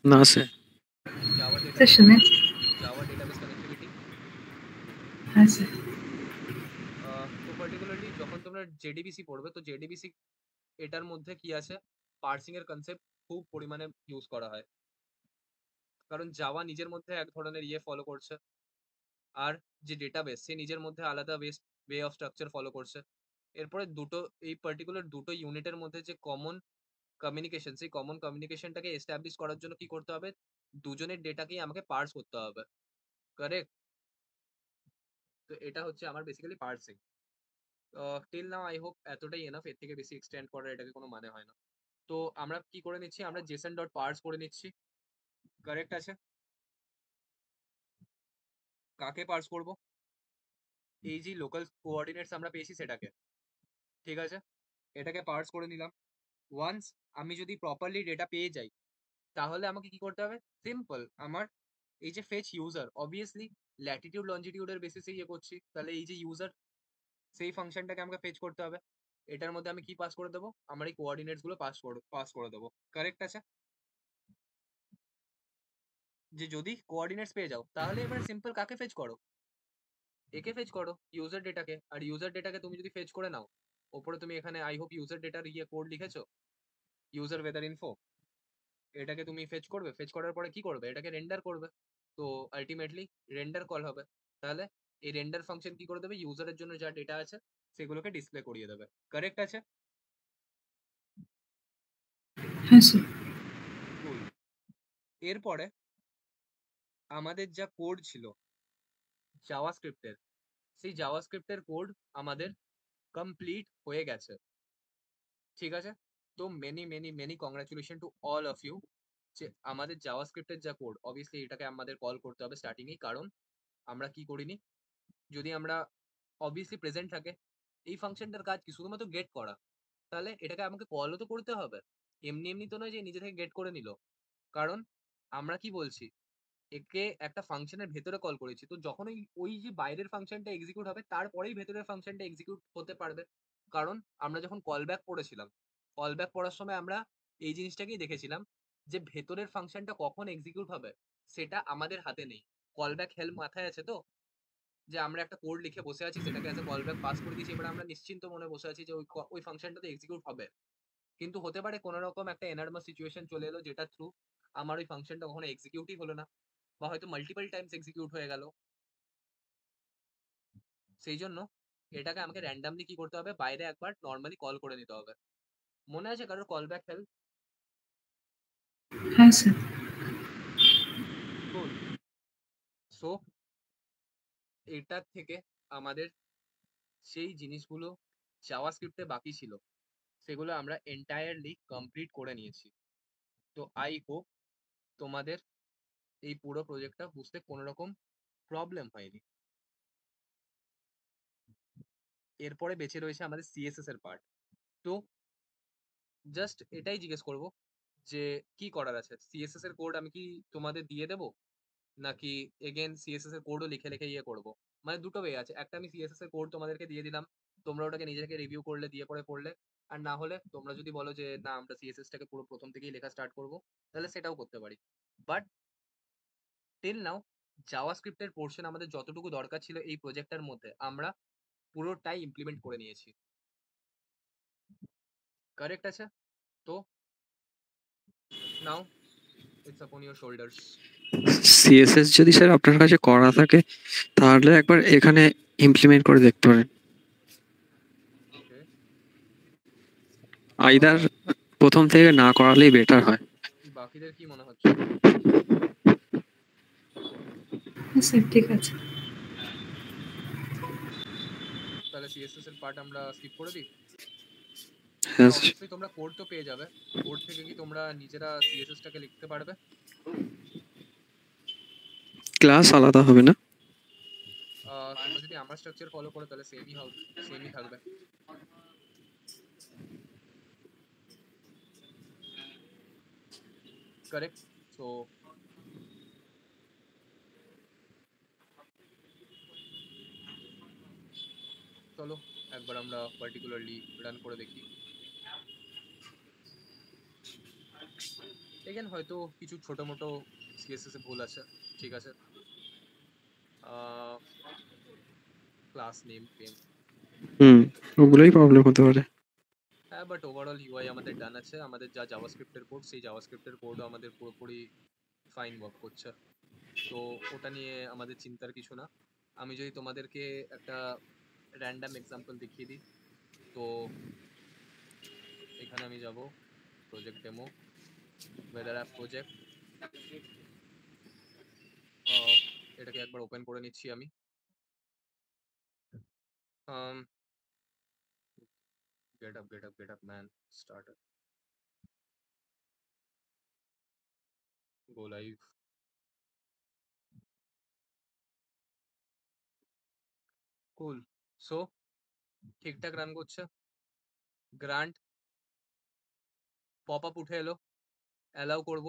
S4: না স্যার।
S1: জাভা
S2: স্যার
S1: ডেটাবেস
S2: শুনেছি।
S1: Java database connectivity.
S2: হ্যাঁ স্যার।
S1: তো পার্টিকুলারলি যখন তোমরা জেডিবিসি পড়বে, তো জেডিবিসি এটার মধ্যে কি আছে, পার্সিং এর কনসেপ্ট খুব পরিমাণে ইউজ করা হয়। কারণ জাভা নিজের মধ্যে এক ধরনের ইয়ে ফলো করছে, আর যে ডেটাবেস সে নিজের মধ্যে আলাদা ওয়ে অফ স্ট্রাকচার ফলো করছে। এরপরে দুটো, এই পার্টিকুলার দুটো ইউনিটের মধ্যে যে কমন কমিউনিকেশন, সেই কমন কমিউনিকেশনটাকে এস্টাবলিশ করার জন্য কি করতে হবে, দুজনের ডেটাকেই আমাকে পার্স করতে হবে। কারেক্ট? তো এটা হচ্ছে আমার basically parsing. Till now I hope এতটাই এনাফ, এর থেকে বেশি এক্সটেন্ড করার এটাকে কোনো মানে হয় না। তো আমরা কি করে নিচ্ছি, আমরা জেসন ডট পার্স করে নিচ্ছি। কারেক্ট আছে? কাকে পার্স করব? এই যে লোকাল কোঅর্ডিনেটস আমরা পেয়েছি সেটাকে। ঠিক আছে, এটাকে পার্স করে নিলাম। ওয়ান্স আমি যদি প্রপারলি ডেটা পেয়ে যাই, তাহলে আমাকে কি করতে হবে, সিম্পল, আমার এই যে ফেচ ইউজার, অবভিয়াসলি ল্যাটিটিউড লঞ্জিটিউডের বেসিসে ইয়ে করছি, তাহলে এই যে ইউজার, সেই ফাংশনটাকে আমাকে ফেচ করতে হবে। এটার মধ্যে আমি কি পাস করে দেবো, আমার এই কোঅর্ডিনেটস গুলো পাস করে দেবো। কারেক্ট আছে? যে যদি কোঅর্ডিনেটস পেয়ে যাও, তাহলে এবার সিম্পল কাকে ফেচ করো, একে ফেচ করো, ইউজার ডেটাকে। আর ইউজার ডেটাকে তুমি যদি ফেচ করে নাও, ওপরে তুমি এখানে আই হোপ ইউজার ডেটার ইয়ে কোড লিখেছো, ইউজার ওয়েদার ইনফো। এটাকে তুমি ফেচ করবে, ফেচ করার পরে কি করবে, এটাকে রেন্ডার করবে। তো আলটিমেটলি রেন্ডার কল হবে। তাহলে এই রেন্ডার ফাংশন কি করে দেবে, ইউজারের জন্য যা ডেটা আছে সেগুলোকে ডিসপ্লে করিয়ে দেবে। কারেক্ট আছে?
S2: হ্যাঁ স্যার।
S1: কুল। এরপরে আমাদের যা কোড ছিল জাভাস্ক্রিপ্টের, সেই জাভাস্ক্রিপ্টের কোড আমাদের কমপ্লিট হয়ে গেছে। ঠিক আছে? তো many many many congratulation to all of you, যে আমাদের জাভাস্ক্রিপ্টের যা কোড, অবভিয়াসলি এটাকে আমাদের কল করতে হবে স্টার্টিংয়েই, কারণ আমরা কি করিনি, যদি আমরা অবভিয়াসলি প্রেজেন্ট থাকে, এই ফাংশনটার কাজ কি, শুধুমাত্র গেট করা। তাহলে এটাকে আমাকে কলও তো করতে হবে, এমনি এমনি তো নয় যে নিজে থেকে গেট করে নিল। কারণ আমরা কি বলছি, একে একটা ফাংশনের ভেতরে কল করেছি, তো যখন ওই যে বাইরের ফাংশনটা এক্সিকিউট হবে, তারপরেই ভেতরের ফাংশনটা এক্সিকিউট হতে পারবে। কারণ আমরা যখন কল ব্যাক পড়েছিলাম, কল ব্যাক পড়ার সময় আমরা এই জিনিসটাকেই দেখেছিলাম, যে ভেতরের ফাংশনটা কখন এক্সিকিউট হবে সেটা আমাদের হাতে নেই। কল ব্যাক হেল্প মাথায় আছে তো, যে আমরা একটা কোড লিখে বসে আছি, সেটাকে as a call back pass করে দিয়েছি, এবার আমরা নিশ্চিন্ত মনে বসে আছি যে ওই ফাংশনটাতে এক্সিকিউট হবে। কিন্তু হতে পারে কোনো রকম একটা এনার্মাস সিচুয়েশন চলে এলো, যেটা থ্রু আমার ওই ফাংশনটা কখনো এক্সিকিউটই হলো না, বা হয়তো মাল্টিপল টাইমস এক্সিকিউট হয়ে গেল। সেই জন্য এটাকে আমাকে র্যান্ডামলি কি করতে হবে, বাইরে একবার নর্মালি কল করে নিতে হবে। মনে আছে কারোর কল ব্যাক হেল্প?
S2: হ্যাঁ স্যার।
S1: কুল। সো এটার থেকে আমাদের সেই জিনিসগুলো জাভাস্ক্রিপ্টে বাকি ছিল, সেগুলো আমরা এন্টায়ারলি কমপ্লিট করে নিয়েছি। তো আই হোপ তোমাদের এই পুরো প্রজেক্টটা বুঝতে কোনো রকম প্রবলেম হয়নি। এরপরে বেঁচে রয়েছে আমাদের সিএসএস এর পার্ট। তো জাস্ট এটাই জিজ্ঞেস করব যে কি করার আছে? সিএসএস এর কোড আমি কি তোমাদের দিয়ে দেবো? নাকি এগেন সিএসএস এর কোডও লিখে লিখে ইয়ে করবো? মানে দুটো ওয়ে আছে। একটা আমি সিএসএস এর কোড তোমাদেরকে দিয়ে দিলাম, তোমরা ওটাকে নিজেকে রিভিউ করলে, দিয়ে পরে পড়লে। আর না হলে তোমরা যদি বলো যে না আমরা সিএসএস টাকে পুরো প্রথম থেকেই লেখা স্টার্ট করবো, তাহলে সেটাও করতে পারি। বাট টিল নাও জাভাস্ক্রিপ্টের পোর্শন আমাদের যতটুকু দরকার ছিল এই প্রজেক্টটার মধ্যে আমরা পুরোটাই ইমপ্লিমেন্ট করে নিয়েছি। কারেক্ট আছে? তো নাও ইটস আপন ইওর শোল্ডার্স।
S4: সিএসএস যদি স্যার আপনার কাছে করা থাকে তাহলে একবার এখানে ইমপ্লিমেন্ট করে দেখতে পারেন।
S1: ওকে,
S4: আইদার প্রথম থেকে না করালেই বেটার হয়।
S1: বাকিদের কি মনে হচ্ছে?
S2: হ্যাঁ স্যার ঠিক আছে।
S1: তাহলে সিএসএস এর পার্ট আমরা স্কিপ করে দিই।
S4: হ্যাঁ স্যার।
S1: অবভিয়াসলি তোমরা কোড তো পেয়ে যাবে। কোড থেকে কি তোমরা নিজেরা সিএসএস টাকে লিখতে পারবে?
S4: ক্লাস আলাদা হবে না?
S1: তোমরা যদি আমার স্ট্রাকচার ফলো করো তাহলে সেমই থাকবে। কারেক্ট। সো চলো একবার আমরা পার্টিকুলারলি রান করে দেখি। এখানে হয়তো কিছু ছোট মোটো সিএসএস এ ভুল আছে, ঠিক আছে। ক্লাস নেম পেন,
S4: ওগুলোই প্রবলেম হতে পারে।
S1: হ্যাঁ, বাট ওভারঅল ইউআই আমাদের ডান আছে। আমাদের যা জাভাস্ক্রিপ্টের কোড, সেই জাভাস্ক্রিপ্টের কোডও আমাদের পুরোপুরি ফাইন ওয়ার্ক করছে। তো ওটা নিয়ে আমাদের চিন্তার কিছু না। আমি যদি তোমাদেরকে একটা র্যান্ডম এক্সাম্পল দেখিয়ে দিই, তো এখানে আমি যাব project demo, weather app project. এটাকে একবার ওপেন করে নিচ্ছি আমি। get up man, starter, go live. কুল। সো ঠিকঠাক রান করছে। গ্রান্ট পপ আপ উঠে এলো, অ্যালাউ করব।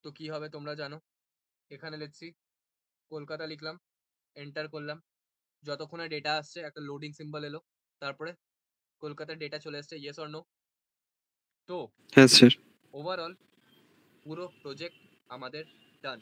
S1: তো কি হবে তোমরা জানো। এখানে লেটসি কলকাতা লিখলাম, এন্টার করলাম। যতক্ষণে ডেটা আসছে একটা লোডিং সিম্বল এলো, তারপরে কলকাতার ডেটা চলে আসছে, ইয়েস অর নো। তো
S4: হ্যাঁ স্যার।
S1: ওভারঅল পুরো প্রজেক্ট আমাদের ডান।